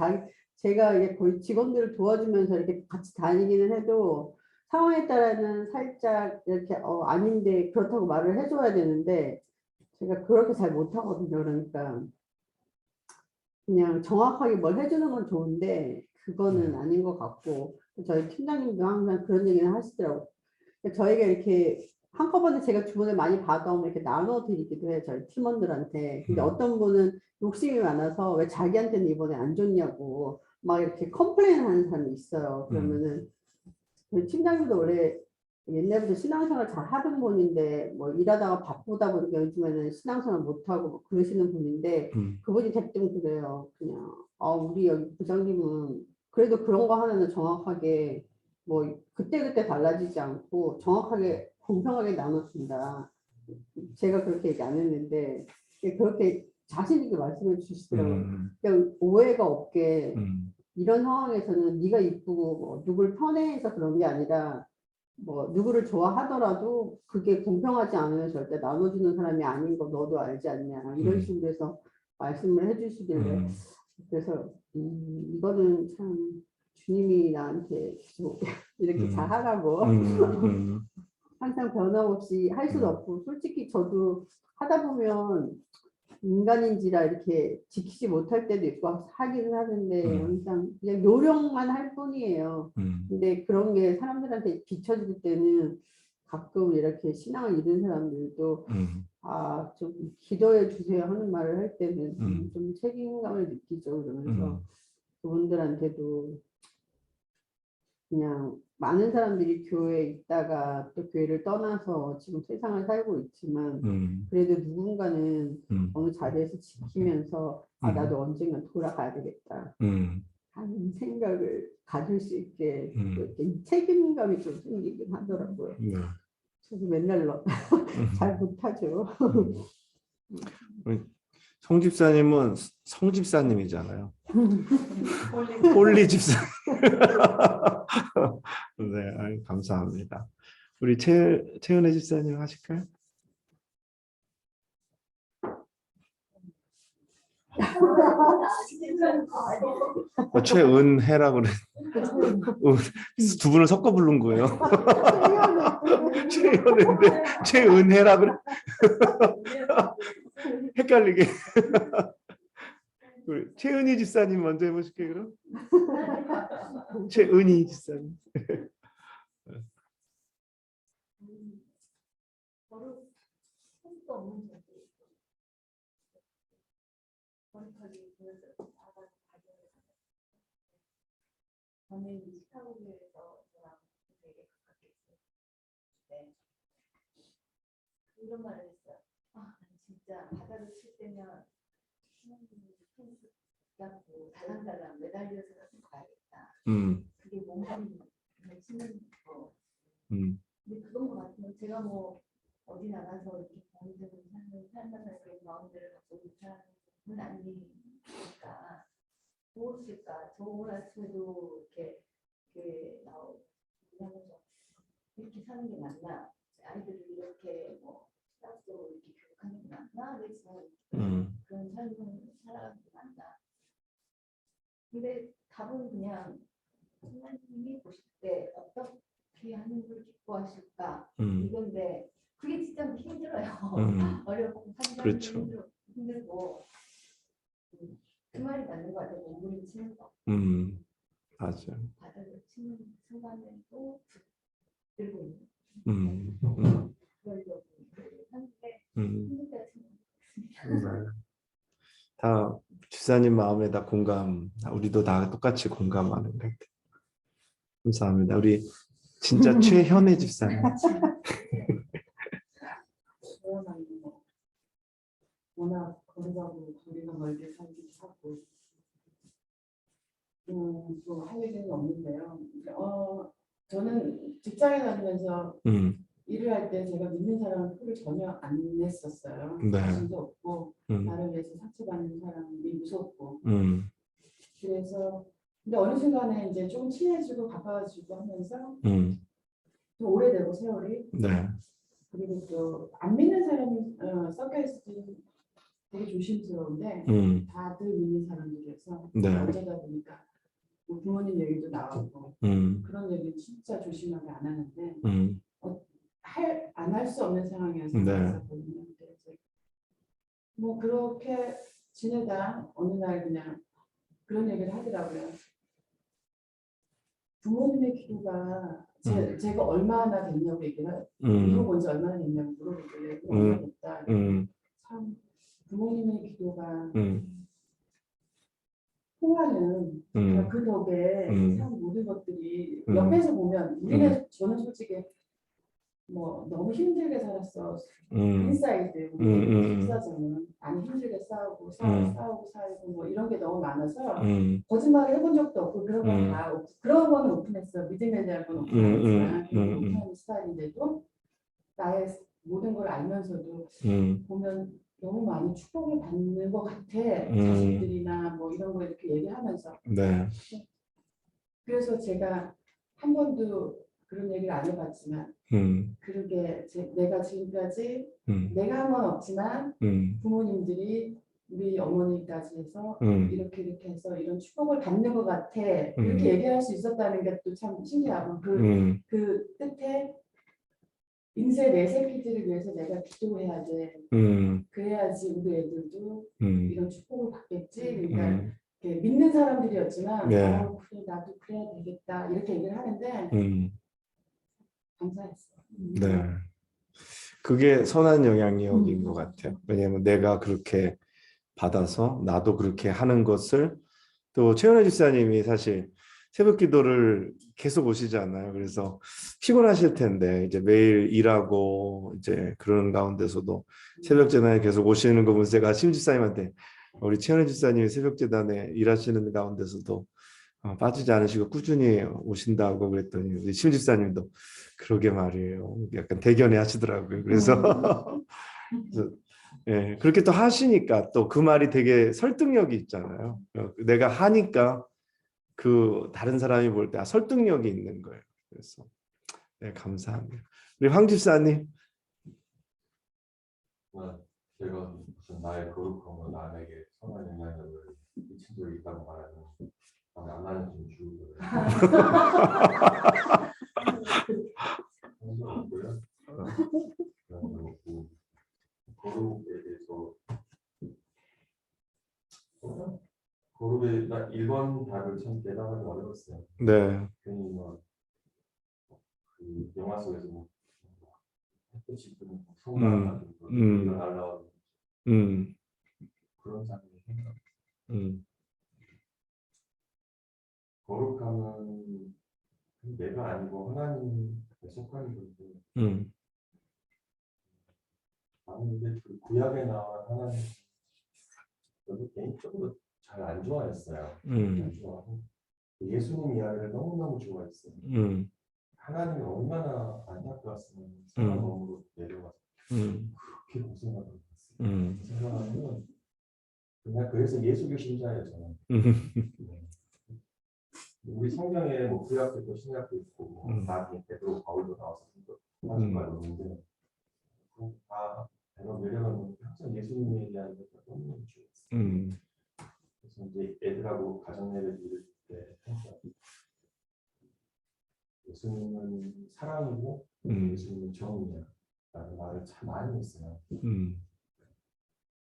제가 이게 거의 직원들을 도와주면서 이렇게 같이 다니기는 해도 상황에 따라는 살짝 이렇게 아닌데 그렇다고 말을 해줘야 되는데 제가 그렇게 잘 못하거든요. 그러니까 그냥 정확하게 뭘 해주는 건 좋은데 그거는 아닌 것 같고 저희 팀장님도 항상 그런 얘기는 하시더라고요. 저희가 이렇게 한꺼번에 제가 주문을 많이 받아오면 이렇게 나눠드리기도 해요. 저희 팀원들한테. 근데 어떤 분은 욕심이 많아서 왜 자기한테는 이번에 안 줬냐고 막 이렇게 컴플레인 하는 사람이 있어요. 그러면은 저희 팀장님도 원래 옛날부터 신앙생활 잘 하던 분인데 뭐 일하다가 바쁘다 보니까 요즘에는 신앙생활 못하고 뭐 그러시는 분인데 그분이 대뜸 그래요. 그냥 우리 여기 부장님은 그래도 그런 거 하나는 정확하게 뭐 그때그때 달라지지 않고 정확하게 공평하게 나눠준다. 제가 그렇게 얘기 안 했는데 그렇게 자신 있게 말씀해 주시더라고요. 그냥 오해가 없게 이런 상황에서는 네가 이쁘고 뭐 누굴 편애해서 그런 게 아니라 뭐 누구를 좋아하더라도 그게 공평하지 않으면 절대 나눠주는 사람이 아닌 거 너도 알지 않냐 이런 식으로 해서 말씀을 해주시길래 그래서 이거는 참 주님이 나한테 계속 이렇게 잘 하라고 항상 변함없이 할 수도 없고 솔직히 저도 하다 보면 인간인지라 이렇게 지키지 못할 때도 있고 하기는 하는데 항상 그냥 요령만 할 뿐이에요. 근데 그런 게 사람들한테 비춰질 때는 가끔 이렇게 신앙을 잃은 사람들도 좀 기도해 주세요 하는 말을 할 때는 좀 책임감을 느끼죠. 그러면서 그분들한테도 그냥 많은 사람들이 교회에 있다가 또 교회를 떠나서 지금 세상을 살고 있지만 그래도 누군가는 어느 자리에서 지키면서 나도 언젠가 돌아가야 되겠다 하는 생각을 가질 수 있게 이렇게 책임감이 좀 생기긴 하더라고요. 저도 맨날 잘 못하죠. 송 집사님은 성 집사님이잖아요. 홀리 집사. 네, 감사합니다. 우리 최은혜 집사님 하실까요? 최은혜라 그래. 두 분을 섞어 부른 거예요. 최은혜인데 최은혜라 그래. 헷갈리게. 우리 최은희 집사님 먼저 해보실게요. 그럼 최은희 집사님. 버릇 손도 없는 자들 버릇하기 보여서 나가는 과정을 저는 시카고에서 저랑 되게 가깝게 있어요. 네. 이런 말을 했어요. 난 진짜 바다를 칠 때면 신혼부부 손수 잡고 달랑달랑 매달려서 가야겠다. 그게 몸이 치는 거. 근데 그런 거 같으면 제가 뭐 어디 나가서 이렇게 본인들은 살면서 그런 마음들을 갖고 있는 사람은 아니니까 무엇일까? 좋은 아침에도 이렇게 나오고 이렇게 사는 게 맞나? 아이들을 이렇게 뭐 시각적으로 이렇게 교육하는 게 맞나? 그래서 그런 삶을 살아가는 게 맞다. 근데 답은 그냥 하나님이 보실 때 어떻게 하는 걸 기뻐하실까 이건데 그게 진짜 힘들어요. 어렵고 상당히 그렇죠. 힘들고 그 말이 맞는 것 같아요. 몸부림치는 거. 맞아요. 바닥을 치는 순간에도 들고 있는 그러려고 하는데 힘들 때가 생각했습니다. 다 집사님 마음에 다 공감, 우리도 다 똑같이 공감하는 것 같아요. 감사합니다. 우리 진짜 최현애 집사님. 저야말로 워낙 거리가고 거리가 멀게 살기도 하고 또 할 얘기는 없는데요. 저는 직장에 다니면서 일을 할 때 제가 믿는 사람은 표를 전혀 안 냈었어요. 네. 자신도 없고 나를 위해서 상처받는 사람이 무섭고 그래서 근데 어느 순간에 이제 조금 친해지고 가까워지고 하면서 좀 오래되고 세월이 네. 그리고 또 안 믿는 사람이 섞여 있을 때 되게 조심스러운데 다들 믿는 사람들이어서 네. 어쩌다 보니까 뭐 부모님 얘기도 나오고 그런 얘기는 진짜 조심하게 안 하는데 안 할 수 없는 상황이어서 네. 있었거든요. 그래서 뭐 그렇게 지내다 어느 날 그냥 그런 얘기를 하더라고요. 부모님의 기도가 제가 얼마나 됐냐고 얘기를 이거 본지 얼마나 됐냐고 물어보길래 얼마 됐다. 참 부모님의 기도가 통하는 그 덕에 참 모든 것들이 옆에서 보면 우리는 저는 솔직히 뭐 너무 힘들게 살았어. 인사이드 우리 식사장은 많이 힘들게 싸우고 살고 뭐 이런 게 너무 많아서 거짓말을 해본 적도 없고 그런 건 다 그런 거는 오픈했어. 믿음에 대한 건 오픈했지만 오픈하는 스타일인데도 나의 모든 걸 알면서도 보면 너무 많이 축복을 받는 것 같아. 자식들이나 뭐 이런 거 이렇게 얘기하면서. 네. 그래서 제가 한 번도 그런 얘기를 안 해봤지만 그러게 내가 지금까지 내가 한 건 없지만 부모님들이 우리 어머니까지 해서 이렇게 해서 이런 축복을 받는 것 같아. 이렇게 얘기할 수 있었다는 게 또 참 신기하고 그 끝에 인생 내 새끼들을 위해서 내가 기도해야 돼. 그래야지 우리 애들도 이런 축복을 받겠지. 그러니까 믿는 사람들이었지만 네. 그래 나도 그래야 되겠다 이렇게 얘기를 하는데 감사했어요. 네. 그게 선한 영향력인 것 같아요. 왜냐하면 내가 그렇게 받아서 나도 그렇게 하는 것을 또 최은혜 집사님이 사실 새벽 기도를 계속 오시잖아요. 그래서 피곤하실 텐데 이제 매일 일하고 이제 그런 가운데서도 새벽 재단에 계속 오시는 거 보면서 제가 심 집사님한테 우리 최은혜 집사님이 새벽 재단에 일하시는 가운데서도 빠지지 않으시고 꾸준히 오신다고 그랬더니 우리 심 집사님도 그러게 말이에요. 약간 대견해 하시더라고요. 그래서 예, 그렇게 또 하시니까 또 그 말이 되게 설득력이 있잖아요. 내가 하니까 그 다른 사람이 볼 때 설득력이 있는 거예요. 그래서 네, 감사합니다. 우리 황 집사님. 제가 무슨 나의 거룩함은 남에게 선한 영향력을 미친 적이 있다고 말하면 안 나는 좀 죽을 거예요. 거룩에 대해서 거룩의 1번 답을 참 대답하기 어려웠어요. 네. 괜히 그 영화 속에서 뭐 햇빛이 뜨는 성난 같은 거 날라오는 그런 장면이 생각나요. 거룩함은 내가 아니고 하나님에 속하는 건데 나는 근데 그 구약에 나온 하나님 저도 개인적으로 잘 안 좋아했어요. 안 좋아하고 예수님 이야기를 너무너무 좋아했어요. 하나님이 얼마나 안타까웠으면 사람 몸으로 내려와서 그렇게 고생하고 있었어요. 생각하면 그냥 그래서 예수교 신자예요 저는. 우리 성경에 뭐 구약도 있고 신약도 있고 나중에 베드로 바울도 나와서 하신 말도 있는데 다 내가 매력은 항상 예수님에 대한 것가 너무 중요했어요. 그래서 이제 애들하고 가정 예배 드릴 때 항상 예수님은 사랑이고 예수님은 정의야 라는 말을 참 많이 했어요.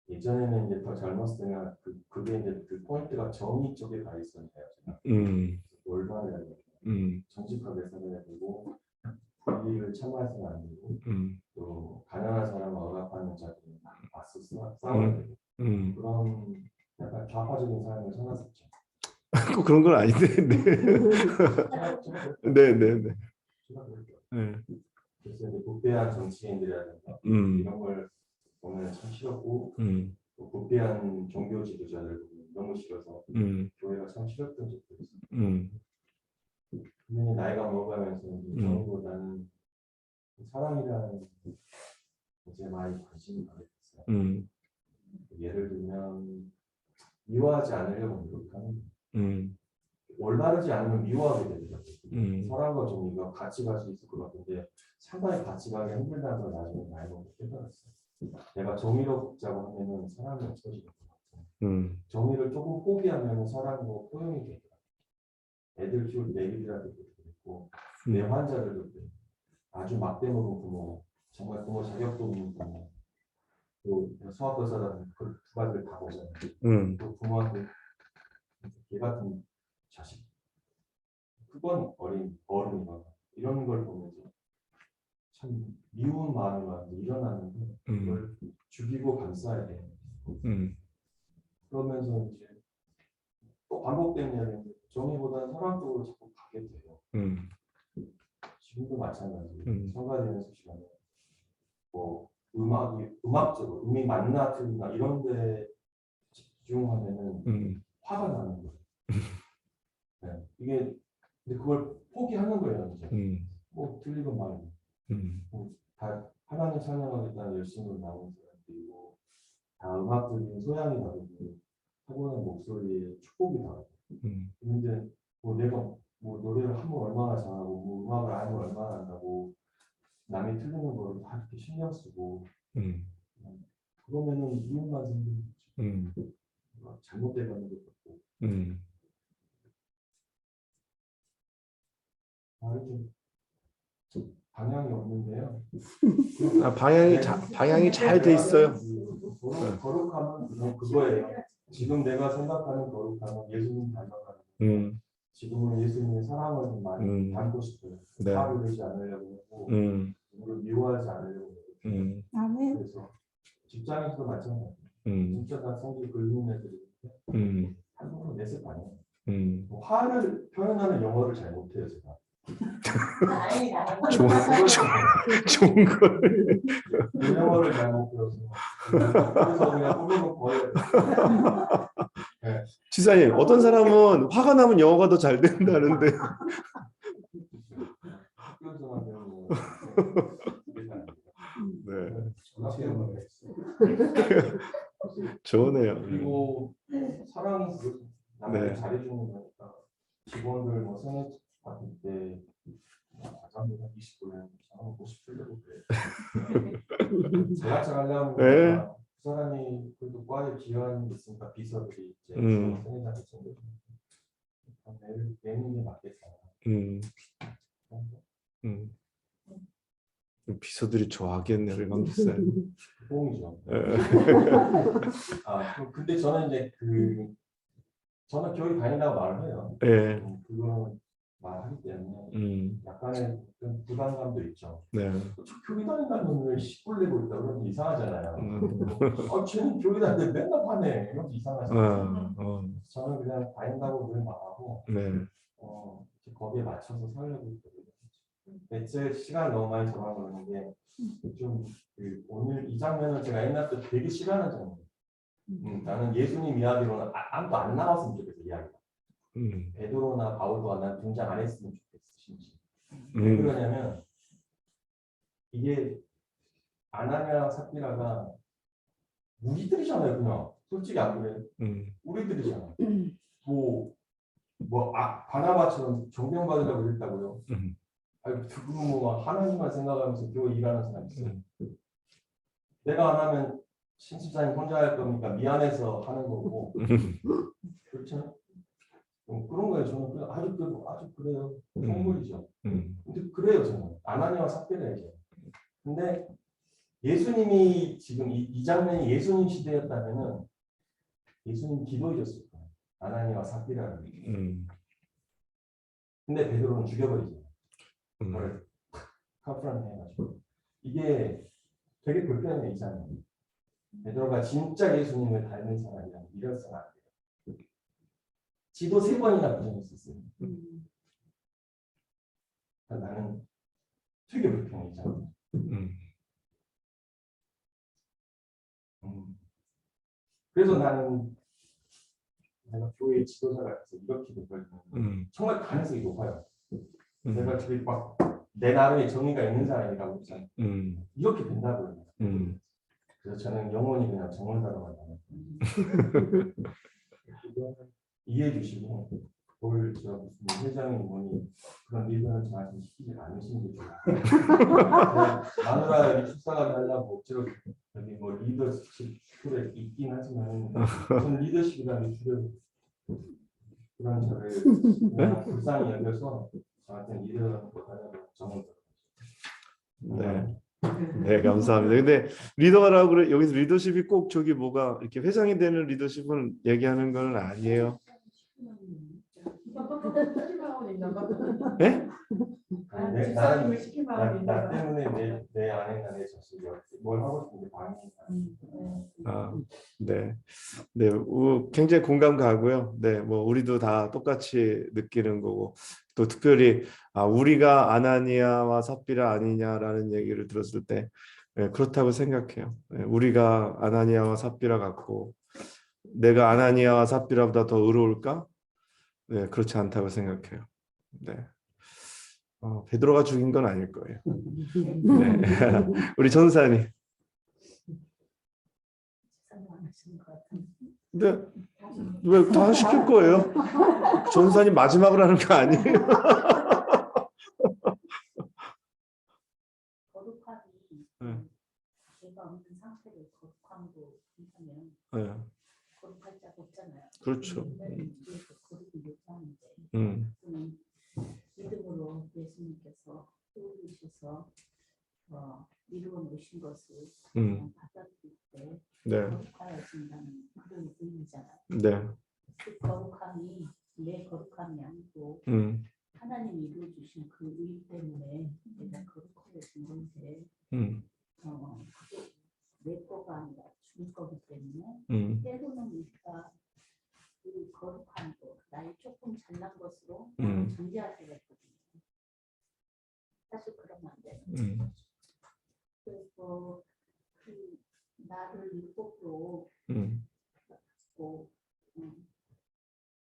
예전에는 이제 더 젊었을 때는 그게 이제 그 포인트가 정의 쪽에 가 있었는데요. 올바르야 되고 정직하게 살아야 되고 불의를 참아서는 안 되고 또 가난한 사람을 억압하는 자들이 맞서 싸워야 되고 그런 약간 좌파적인 삶을 살았었죠. 꼭 그런 건 아닌데. 네, 네, 네. 그래서 이제 부패한 정치인들이라든가 이런 걸 보면 참 싫었고 또 부패한 종교 지도자들 보면 너무 싫어서 교회가 참 싫었던 적도 있어요. 분명히 나이가 먹어가면서 정보다는 사랑이라는 것에 많이 관심을 가게 됐어요. 예를 들면 미워하지 않으려고 노력하는 올바르지 않으면 미워하게 되더라고요. 사랑과 정의가 같이 갈 수 있을 것 같은데 상당히 같이 가기 힘들다는 걸 나중에 나이 먹고 깨달았어요. 내가 정의로 걷자고 하면은 사랑이 없어지는 것 같아요. 정의를 조금 포기하면 사랑과 포용이 되더라고요. 애들 키울 때 애기들한테도 그랬고 내 환자들도 그래요. 아주 막대 먹은 부모, 정말 부모 자격도 없는 부모, 또 소아과사라는 그 두 가지를 다 보잖아요. 또 부모한테 개 같은 자식, 크건 어린 어른이거나 이런 걸 보면서 참 미운 마음이 일어나는데 그걸 죽이고 감싸야 돼요. 그러면서 이제 또 반복되는 이야기인데 정의보다는 사랑 쪽으로 자꾸 가게 돼요. 지금도 마찬가지예요. 성가대 연습 시간에 뭐 음악적으로 음이 맞나 틀리나 이런 데 집중하면은 화가 나는 거예요. 네. 이게 근데 그걸 포기하는 거예요. 이제 뭐 틀리건 말이고 다 하나님 찬양하겠다는 열심으로 나오는 사람들이고 다 음악적인 소양이 다르고 타고난 목소리에 축복이 다르고 근데 뭐 내가 뭐 노래를 하면 얼마나 잘하고 뭐 음악을 알면 얼마나 한다고 남이 틀리는 걸 다 이렇게 신경 쓰고 그러면은 이윤만 생기는 거죠. 잘못돼가는 것 같고 방향이 없는데요. 방향이 잘 돼 있어요. 거룩함은 그거예요. 지금 내가 생각하는 거룩함은 예수님 닮아가는. 지금은 예수님의 사랑을 좀 많이 담고 싶어요. 네. 화를 내지 않으려고 하고 누구를 미워하지 않으려고 하고 그래서 직장에서도 마찬가지예요. 진짜 다 성질 긁는 애들인데 한국은 냈을 거 아니에요. 뭐 화를 표현하는 영어를 잘 못해요 제가. 좋은 걸. 그 영어를 잘 못 배워서 그래서 그냥 꾸며놓고 버려요. 네. 지사님, 어떤 사람은 화가 나면 영어가 더 잘 된다는데. 학교에서만 배우는 네. 네. 좋네요. 그리고 사랑이 남에게 네. 잘해주는 거니까 직원들 뭐 생일 받을 때 과장님 한 20분에 저는 50주려고 그래요. 제약자 하려면 네. 그 사람이 그래도 과에 기여하는 게 있으니까 비서들이 이제 생일자를 챙겨주는 내는 게 맞겠어요. 비서들이 좋아하겠네요, 일방지사님. 뽕이죠. 근데 저는 이제 저는 교회 다닌다고 말을 해요. 네. 그거는 말하기 때문에 약간의 좀 부담감도 있죠. 네. 교회 다닌다는 놈을 시골 내고 있다 그러면 이상하잖아요. 쟤는 교회 다니는데 맨날 파네. 이것도 이상하잖아요. 저는 그냥 다닌다고 늘 말하고 네. 거기에 맞춰서 살려고 있거든요. 제 시간 너무 많이 잡아먹는 게 좀 오늘 이 장면은 제가 옛날 때 되게 싫어하는 장면. 나는 예수님 이야기로는 아무도 안 나왔으면 좋겠어 이야기가. 베드로나 바울도 난 등장 안 했으면 좋겠어 심지어. 왜 그러냐면 이게 아나니아랑 삽비라가 우리들이잖아요 그냥 솔직히 안 그래? 우리들이잖아. 바나바처럼 존경받으려고 했다고요. 아니 그거 뭐 하나님만 생각하면서 교회 일하는 사람 있어요. 내가 안 하면 신집사님 혼자 할 겁니까? 미안해서 하는 거고. 그렇죠? 그런 거예요. 저는 아주 그래요. 선물이죠. 근데 그래요, 저는. 아나니아와 삽비라죠. 근데 예수님이 지금 이 장면이 예수님 시대였다면은 예수님 기도해줬을 거예요. 아나니아와 삽비라를. 근데 베드로는 죽여버리죠. 그걸 카프란 해가지고. 이게 되게 불편해요, 이 장면. 베드로가 진짜 예수님을 닮은 사람이라면 이래서는 안 돼요. 지도 3번이나 부정했었어요. 나는 되게 불편해, 이 장면. 그래서 나는 내가 교회 지도자가 돼서 이렇게 되거든요. 정말 가능성이 높아요. 내가 저기 막 내 나름의 정의가 있는 사람이라고 했잖아요. 이렇게 된다고요. 그래서 저는 영원히 그냥 정원사로 가요. 이해해 주시고 뭘 저 무슨 회장이 뭐니 그런 일들은 저한테 시키지 않으시는 게 좋아요. 마누라 축사가 달라고 여기 뭐 리더십 툴에 있긴 하지만 저는 리더십이라는 툴을 그런 저를 그냥 불쌍히 여겨서 저한테는 리더라는 것보다는 정원사로 네. 네, 감사합니다. 근데 리더라고 그래 여기서 리더십이 꼭 저기 뭐가 이렇게 회장이 되는 리더십은 얘기하는 건 아니에요. 네? 나 때문에 내 아내가 내 자식이 뭘 하고 싶은데 방해. 네, 네, 굉장히 공감 가고요. 네, 뭐 우리도 다 똑같이 느끼는 거고 또 특별히 우리가 아나니아와 삽비라 아니냐라는 얘기를 들었을 때 네, 그렇다고 생각해요. 네, 우리가 아나니아와 삽비라 같고 내가 아나니아와 삽비라보다 더 의로울까? 네, 그렇지 않다고 생각해요. 네. 베드로가 죽인 건 아닐 거예요. 네. 우리 전사님. 근데 왜 다 시킬 거예요? 전사님 마지막으로 하는 거 아니에요? 거룩함이 네. 죄가 없는 상태를 거룩함으로 한다면 네. 거룩할 자가 없잖아요. 그렇죠. 위에서 거룩을 요구하는데 저는 믿음으로 예수님께서 도우셔서 이루어 놓으신 것을 받아들일 때 네. 거룩하여진다는 그런 의미잖아요. 네. 그 거룩함이 내 거룩함이 아니고 하나님이 이루어 주신 그 의 때문에 내가 거룩하여진 건데 그게 내 거가 아니라 주 거기 때문에 때로는 우리가 그 거룩함도 나의 조금 잘난 것으로 정죄할 때가 있거든요. 사실 그러면 안 되는 거죠. 그래서 그 나를 율법으로 받고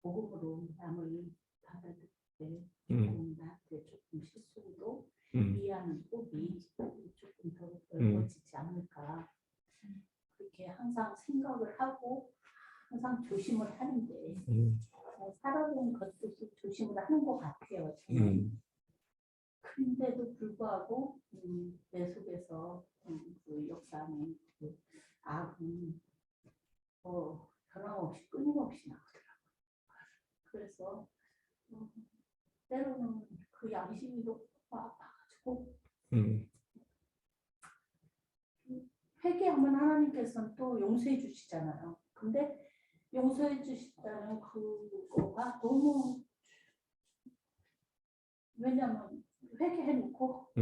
복음으로 남을 받아들일 때 나한테 조금 실수도 이해하는 폭이 조금 더 넓어지지 않을까 그렇게 항상 생각을 하고 항상 조심을 하는데 살아본 것도 조심을 하는 것 같아요. 저는. 그런데도 불구하고 내 속에서 그 역사는 그 악은 변함없이 끊임없이 나오더라고요. 그래서 때로는 그 양심이 너무 아파가지고 회개하면 하나님께서는 또 용서해 주시잖아요. 근데 용서해 주시다는 그거가 너무 왜냐면 회개해놓고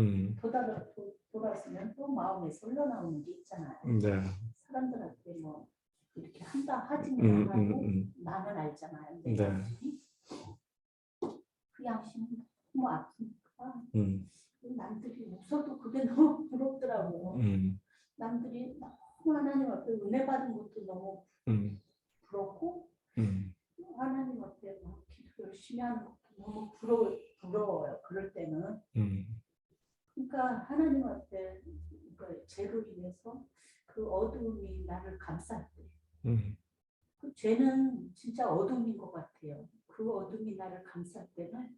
돌아서면 또 마음에서 흘러나오는 게 있잖아요. 네. 사람들한테 뭐 이렇게 한다 하지는 않아도 나는 알잖아요. 내 네. 양심이 그 양심이 너무 아프니까 남들이 웃어도 그게 너무 부럽더라고요. 남들이 너무 하나님 앞에 은혜 받은 것도 너무 부럽고 하나님 앞에 막 기도 열심히 하는 것도 너무 부러워요. 그럴 때는. 그러니까 하나님 앞에 그 죄로 인해서 그 어두움이 나를 감쌀 때 그 죄는 진짜 어둠인 것 같아요. 그 어둠이 나를 감쌀 때는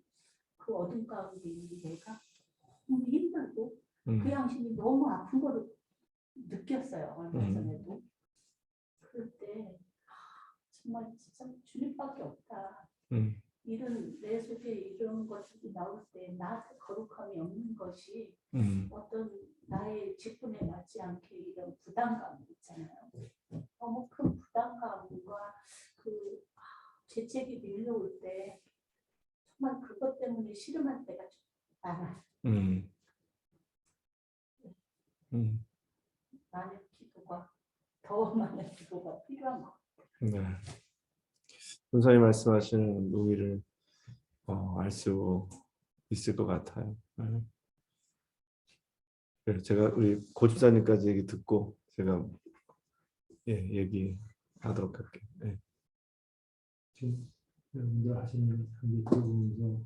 그 어둠 가운데 있는 내가 너무 힘들고 그 양심이 너무 아픈 거를 느꼈어요. 얼마 전에도. 그때 정말 진짜 주님밖에 없다. 이런 내 속에 이런 것들이 나올 때 나한테 거룩함이 없는 것이 어떤 나의 직분에 맞지 않게 이런 부담감 있잖아요. 너무 큰 부담감과 그 죄책이 밀려올 때 정말 그것 때문에 씨름할 때가 좀 많아요. 많은 기도가 더 많은 기도가 필요한 것 같아요. 네. 선생님 말씀하시는 의미를 알 수 있을 것 같아요. 네. 제가 우리 고집사님까지 얘기 듣고 제가 얘기하도록 할게요. 네. 지금 여러분들 하시는 한게 들어보면서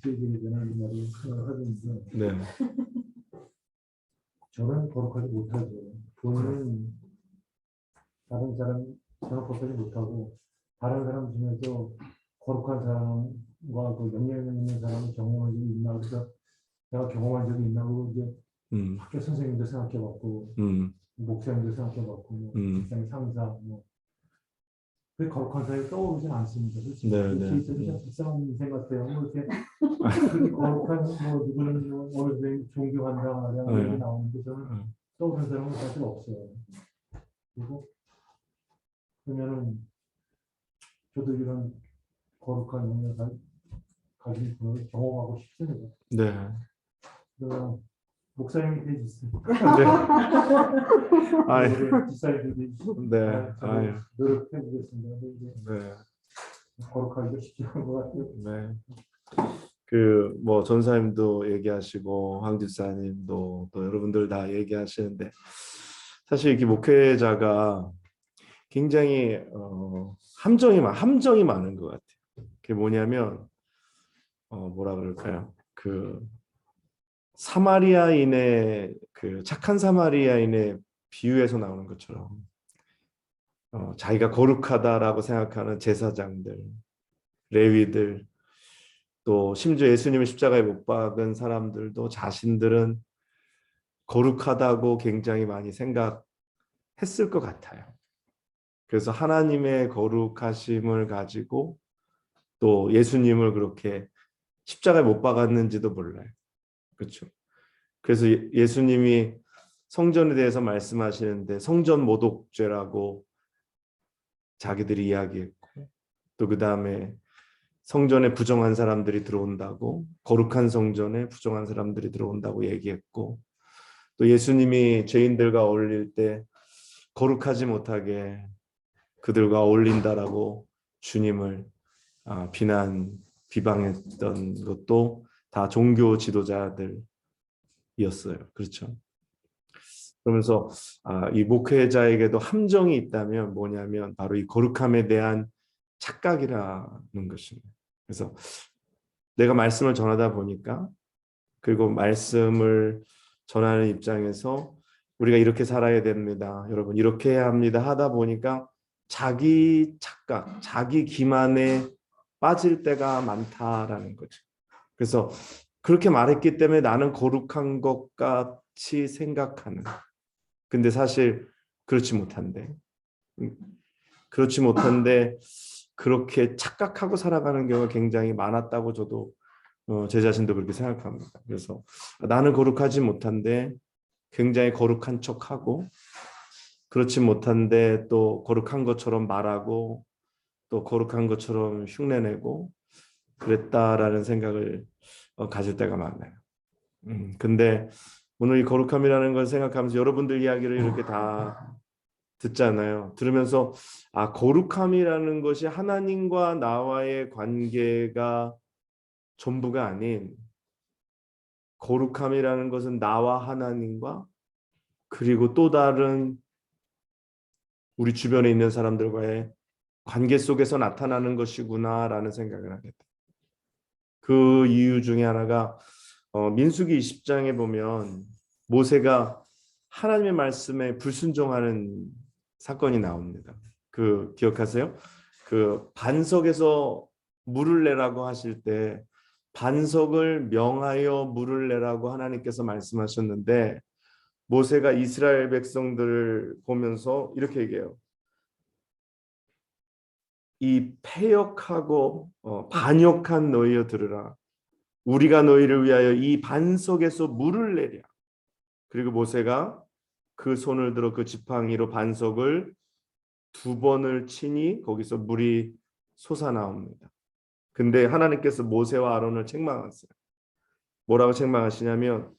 세계에 대한 말을 생각하면서 네. 저는 거룩하지 못하죠. 저는 다른 사람 저는 거룩하지 못하고 다른 사람 중에서 거룩한 사람과 그 영향력 있는 사람을 경험한 적이 있나 그래서 내가 경험한 적이 있나고 이제 학교 선생님도 생각해봤고 목사님도 생각해봤고 직장 상사 뭐 그 거룩한 사람이 떠오르진 않습니다. 솔직히 이렇게 있어도 좀 불쌍한 인생 같아요. 뭐 이렇게 거룩한 뭐 누구는 뭐 어느 선생님 존경한다 이런 나오는데 저는 떠오르는 사람은 사실 없어요. 그리고 그러면은 저도 이런 거룩한 영역을 가진 분을 경험하고 싶습니다. 네. 그러면 목사님이 해주세요. 네. 집사님들이 네. 노력해 보겠습니다. 네. 거룩하기도 쉽지 않은 것 같아요. 네. 그 뭐 전사님도 얘기하시고 황 집사님도 또 여러분들 다 얘기하시는데 사실 이렇게 목회자가 굉장히 함정이 많은 것 같아요. 그게 뭐냐면 뭐라 그럴까요? 그 사마리아인의 그 착한 사마리아인의 비유에서 나오는 것처럼 자기가 거룩하다라고 생각하는 제사장들, 레위들, 또 심지어 예수님을 십자가에 못 박은 사람들도 자신들은 거룩하다고 굉장히 많이 생각했을 것 같아요. 그래서 하나님의 거룩하심을 가지고 또 예수님을 그렇게 십자가에 못 박았는지도 몰라요. 그렇죠? 그래서 예수님이 성전에 대해서 말씀하시는데 성전 모독죄라고 자기들이 이야기했고 또 그 다음에 성전에 부정한 사람들이 들어온다고 거룩한 성전에 부정한 사람들이 들어온다고 얘기했고 또 예수님이 죄인들과 어울릴 때 거룩하지 못하게 그들과 어울린다라고 주님을 비방했던 것도 다 종교 지도자들이었어요. 그렇죠? 그러면서 이 목회자에게도 함정이 있다면 뭐냐면 바로 이 거룩함에 대한 착각이라는 것입니다. 그래서 내가 말씀을 전하다 보니까 그리고 말씀을 전하는 입장에서 우리가 이렇게 살아야 됩니다. 여러분 이렇게 해야 합니다. 하다 보니까 자기 착각, 자기 기만에 빠질 때가 많다라는 거죠. 그래서 그렇게 말했기 때문에 나는 거룩한 것 같이 생각하는. 근데 사실 그렇지 못한데 그렇게 착각하고 살아가는 경우가 굉장히 많았다고 저도 제 자신도 그렇게 생각합니다. 그래서 나는 거룩하지 못한데 굉장히 거룩한 척하고 그렇지 못한데 또 거룩한 것처럼 말하고 또 거룩한 것처럼 흉내내고 그랬다라는 생각을 가질 때가 많아요. 근데 오늘 이 거룩함이라는 걸 생각하면서 여러분들 이야기를 이렇게 다 듣잖아요. 들으면서 거룩함이라는 것이 하나님과 나와의 관계가 전부가 아닌 거룩함이라는 것은 나와 하나님과 그리고 또 다른 우리 주변에 있는 사람들과의 관계 속에서 나타나는 것이구나라는 생각을 하게 돼요. 그 이유 중에 하나가 민수기 20장에 보면 모세가 하나님의 말씀에 불순종하는 사건이 나옵니다. 그 기억하세요? 그 반석에서 물을 내라고 하실 때 반석을 명하여 물을 내라고 하나님께서 말씀하셨는데 모세가 이스라엘 백성들을 보면서 이렇게 얘기해요. 이 패역하고 반역한 너희여 들으라. 우리가 너희를 위하여 이 반석에서 물을 내랴. 그리고 모세가 그 손을 들어 그 지팡이로 반석을 2번을 치니 거기서 물이 솟아나옵니다. 근데 하나님께서 모세와 아론을 책망하세요. 뭐라고 책망하시냐면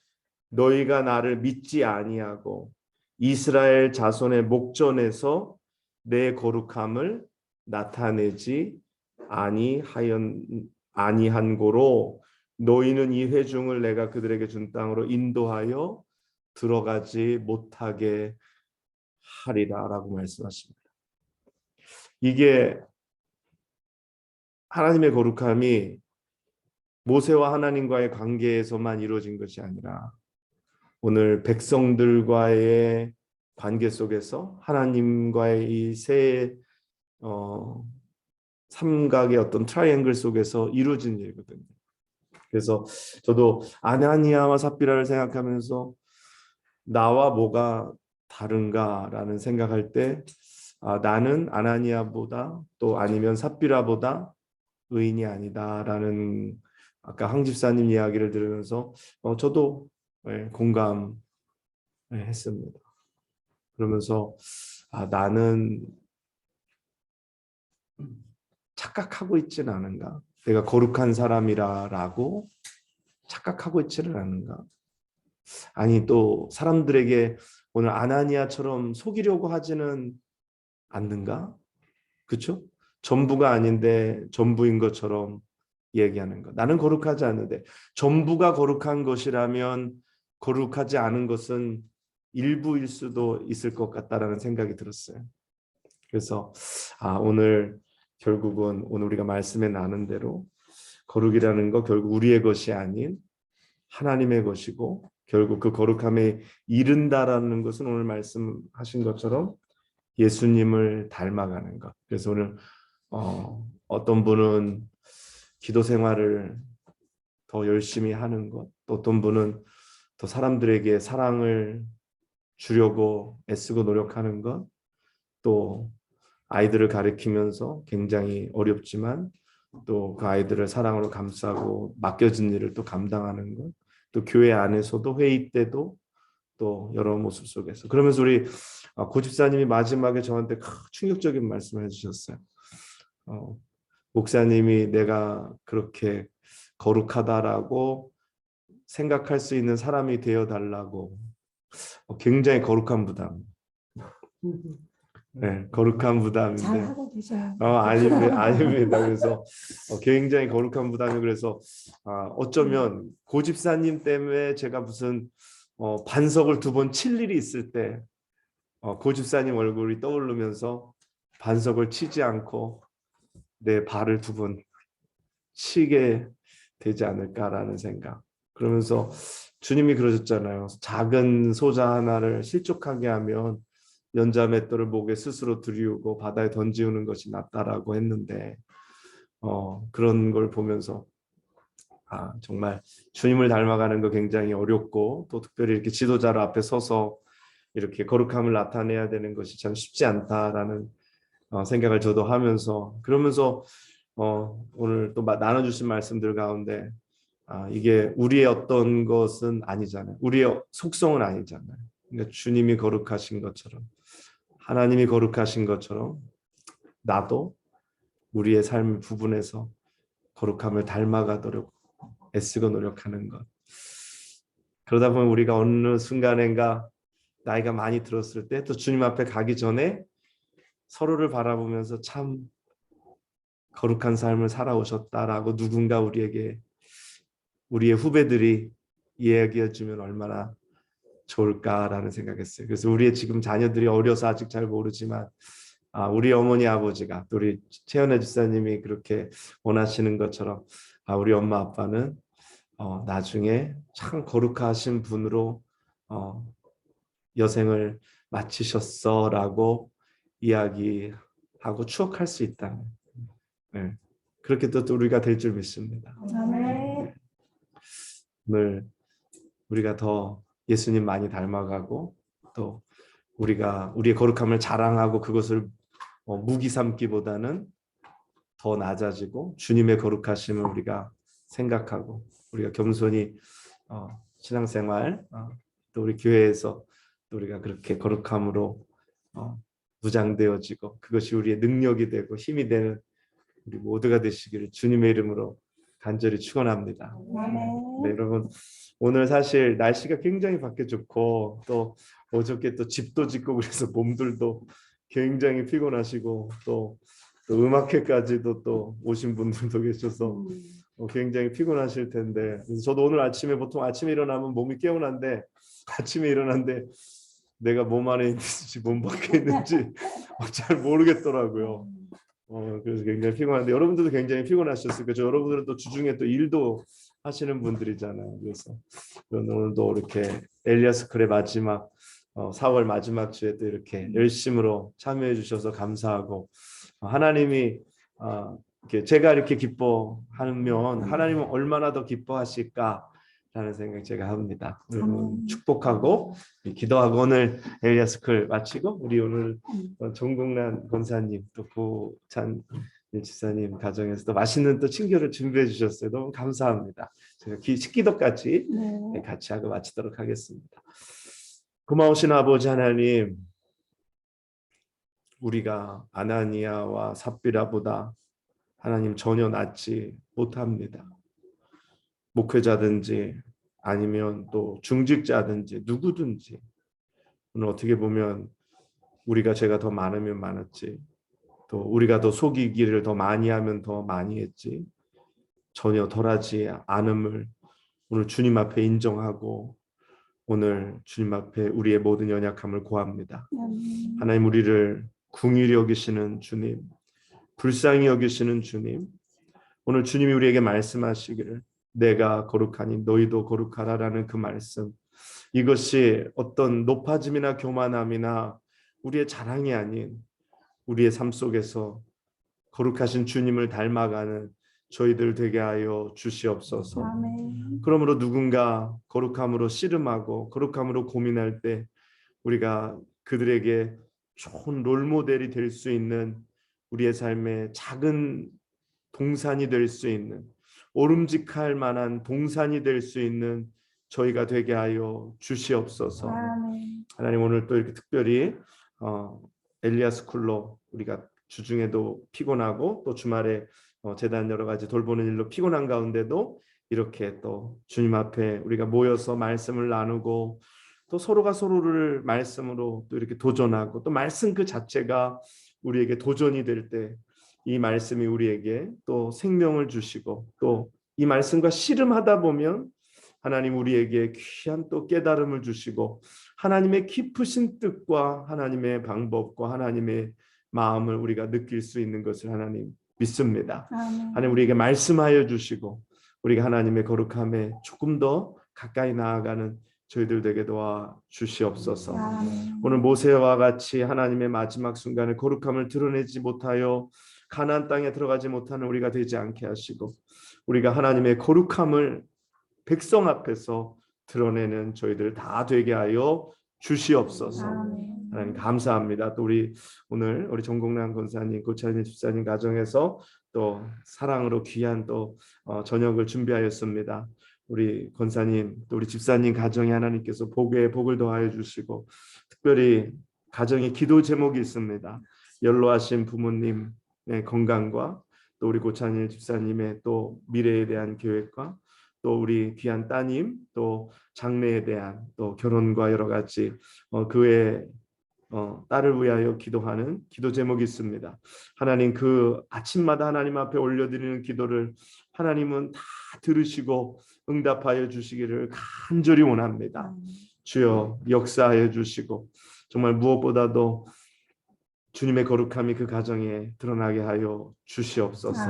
너희가 나를 믿지 아니하고 이스라엘 자손의 목전에서 내 거룩함을 나타내지 아니한 고로 너희는 이 회중을 내가 그들에게 준 땅으로 인도하여 들어가지 못하게 하리라라고 말씀하십니다. 이게 하나님의 거룩함이 모세와 하나님과의 관계에서만 이루어진 것이 아니라 오늘 백성들과의 관계 속에서 하나님과의 이 세 삼각의 어떤 트라이앵글 속에서 이루어진 일이거든요. 그래서 저도 아나니아와 삽비라를 생각하면서 나와 뭐가 다른가라는 생각할 때 나는 아나니아보다 또 아니면 삽비라보다 의인이 아니다라는 아까 황 집사님 이야기를 들으면서 저도 공감했습니다. 그러면서 나는 착각하고 있지는 않은가? 내가 거룩한 사람이라고 착각하고 있지는 않은가? 아니 또 사람들에게 오늘 아나니아처럼 속이려고 하지는 않는가? 그렇죠? 전부가 아닌데 전부인 것처럼 얘기하는 것. 나는 거룩하지 않는데 전부가 거룩한 것이라면 거룩하지 않은 것은 일부일 수도 있을 것 같다라는 생각이 들었어요. 그래서 오늘 결국은 오늘 우리가 말씀에 나눈 대로 거룩이라는 거 결국 우리의 것이 아닌 하나님의 것이고 결국 그 거룩함에 이른다라는 것은 오늘 말씀하신 것처럼 예수님을 닮아가는 것. 그래서 오늘 어떤 분은 기도 생활을 더 열심히 하는 것, 또 어떤 분은 더 사람들에게 사랑을 주려고 애쓰고 노력하는 것, 또 아이들을 가르치면서 굉장히 어렵지만 또 그 아이들을 사랑으로 감싸고 맡겨진 일을 또 감당하는 것, 또 교회 안에서도 회의 때도 또 여러 모습 속에서 그러면서 우리 고집사님이 마지막에 저한테 충격적인 말씀을 해주셨어요. 목사님이 내가 그렇게 거룩하다라고 생각할 수 있는 사람이 되어달라고 굉장히 거룩한 부담. 네, 거룩한 부담인데. 잘하고 계셔요. 아닙니다. 그래서 굉장히 거룩한 부담이 그래서 어쩌면 고집사님 때문에 제가 무슨 반석을 2번 칠 일이 있을 때 고집사님 얼굴이 떠오르면서 반석을 치지 않고 내 발을 2번 치게 되지 않을까라는 생각. 그러면서 주님이 그러셨잖아요. 작은 소자 하나를 실족하게 하면 연자맷돌을 목에 스스로 들이우고 바다에 던지우는 것이 낫다라고 했는데 그런 걸 보면서 정말 주님을 닮아가는 거 굉장히 어렵고 또 특별히 이렇게 지도자를 앞에 서서 이렇게 거룩함을 나타내야 되는 것이 참 쉽지 않다라는 생각을 저도 하면서 그러면서 오늘 또 나눠주신 말씀들 가운데 이게 우리의 어떤 것은 아니잖아요. 우리의 속성은 아니잖아요. 그러니까 주님이 거룩하신 것처럼 하나님이 거룩하신 것처럼 나도 우리의 삶 부분에서 거룩함을 닮아가도록 애쓰고 노력하는 것. 그러다 보면 우리가 어느 순간인가 나이가 많이 들었을 때 또 주님 앞에 가기 전에 서로를 바라보면서 참 거룩한 삶을 살아오셨다라고 누군가 우리에게 우리의 후배들이 이야기해 주면 얼마나 좋을까라는 생각했어요. 그래서 우리의 지금 자녀들이 어려서 아직 잘 모르지만 우리 어머니 아버지가 또 우리 최연애 집사님이 그렇게 원하시는 것처럼 우리 엄마 아빠는 나중에 참 거룩하신 분으로 여생을 마치셨어라고 이야기하고 추억할 수 있다는 그렇게 또 우리가 될 줄 믿습니다. 아멘. 오늘 우리가 더 예수님 많이 닮아가고 또 우리의 거룩함을 자랑하고 그것을 무기 삼기보다는 더 낮아지고 주님의 거룩하심을 우리가 생각하고 우리가 겸손히 신앙생활 또 우리 교회에서 또 우리가 그렇게 거룩함으로 무장되어지고 그것이 우리의 능력이 되고 힘이 되는 우리 모두가 되시기를 주님의 이름으로 간절히 축원합니다. 네, 여러분 오늘 사실 날씨가 굉장히 밖에 좋고 또 어저께 또 집도 짓고 그래서 몸들도 굉장히 피곤하시고 또 음악회까지도 또 오신 분들도 계셔서 굉장히 피곤하실 텐데 저도 오늘 아침에 보통 아침에 일어나면 몸이 개운한데 아침에 일어났는데 내가 몸 안에 있는지 몸 밖에 있는지 잘 모르겠더라고요. 그래서 굉장히 피곤한데 여러분들도 굉장히 피곤하셨을 거죠. 여러분들은 또 주중에 또 일도 하시는 분들이잖아요. 그래서 오늘도 이렇게 엘리아스쿨의 마지막 4월 마지막 주에 또 이렇게 열심으로 참여해 주셔서 감사하고 하나님이 제가 이렇게 기뻐하면 하나님은 얼마나 더 기뻐하실까라는 생각 제가 합니다. 여러분 축복하고 기도하고 오늘 엘리아스쿨 마치고 우리 오늘 정국란 권사님 또 고찬 집사님 가정에서 또 맛있는 또 친교를 준비해 주셨어요. 너무 감사합니다. 제가 식기도까지 같이 하고 마치도록 하겠습니다. 고마우신 아버지 하나님, 우리가 아나니아와 삽비라보다 하나님 전혀 낫지 못합니다. 목회자든지 아니면 또 중직자든지 누구든지 오늘 어떻게 보면 우리가 죄가 더 많으면 많았지 또 우리가 더 속이기를 더 많이 하면 더 많이 했지 전혀 덜하지 않음을 오늘 주님 앞에 인정하고 오늘 주님 앞에 우리의 모든 연약함을 고합니다. 하나님 우리를 긍휼히 여기시는 주님, 불쌍히 여기시는 주님, 오늘 주님이 우리에게 말씀하시기를 내가 거룩하니 너희도 거룩하라라는 그 말씀, 이것이 어떤 높아짐이나 교만함이나 우리의 자랑이 아닌 우리의 삶 속에서 거룩하신 주님을 닮아가는 저희들 되게 하여 주시옵소서. 아멘. 그러므로 누군가 거룩함으로 씨름하고 거룩함으로 고민할 때 우리가 그들에게 좋은 롤모델이 될 수 있는 우리의 삶의 작은 동산이 될 수 있는 오름직할 만한 동산이 될 수 있는 저희가 되게 하여 주시옵소서. 아멘. 하나님 오늘 또 이렇게 특별히 엘리아스쿨로 우리가 주중에도 피곤하고 또 주말에 재단 여러 가지 돌보는 일로 피곤한 가운데도 이렇게 또 주님 앞에 우리가 모여서 말씀을 나누고 또 서로가 서로를 말씀으로 또 이렇게 도전하고 또 말씀 그 자체가 우리에게 도전이 될 때 이 말씀이 우리에게 또 생명을 주시고 또 이 말씀과 씨름하다 보면 하나님 우리에게 귀한 또 깨달음을 주시고 하나님의 깊으신 뜻과 하나님의 방법과 하나님의 마음을 우리가 느낄 수 있는 것을 하나님 믿습니다. 하나님 우리에게 말씀하여 주시고 우리가 하나님의 거룩함에 조금 더 가까이 나아가는 저희들 되게 도와 주시옵소서. 오늘 모세와 같이 하나님의 마지막 순간에 거룩함을 드러내지 못하여 가나안 땅에 들어가지 못하는 우리가 되지 않게 하시고 우리가 하나님의 거룩함을 백성 앞에서 드러내는 저희들 다 되게 하여 주시옵소서. 하나님 감사합니다. 또 오늘 우리 정국란 권사님, 고찬희 집사님 가정에서 또 사랑으로 귀한 또 저녁을 준비하였습니다. 우리 권사님, 또 우리 집사님 가정에 하나님께서 복에 복을 더하여 주시고 특별히 가정에 기도 제목이 있습니다. 연로하신 부모님의 건강과 또 우리 고찬일 집사님의 또 미래에 대한 계획과 또 우리 귀한 따님 또 장래에 대한 또 결혼과 여러 가지 그의 딸을 위하여 기도하는 기도 제목이 있습니다. 하나님 그 아침마다 하나님 앞에 올려드리는 기도를 하나님은 다 들으시고 응답하여 주시기를 간절히 원합니다. 주여 역사하여 주시고 정말 무엇보다도 주님의 거룩함이 그 가정에 드러나게 하여 주시옵소서.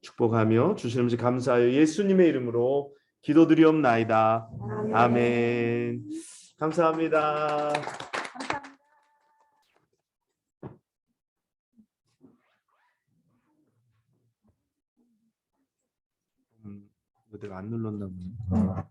축복하며 주시는 것을 감사하여 예수님의 이름으로 기도드리옵나이다. 아멘. 감사합니다. 내가 안 눌렀나 보네.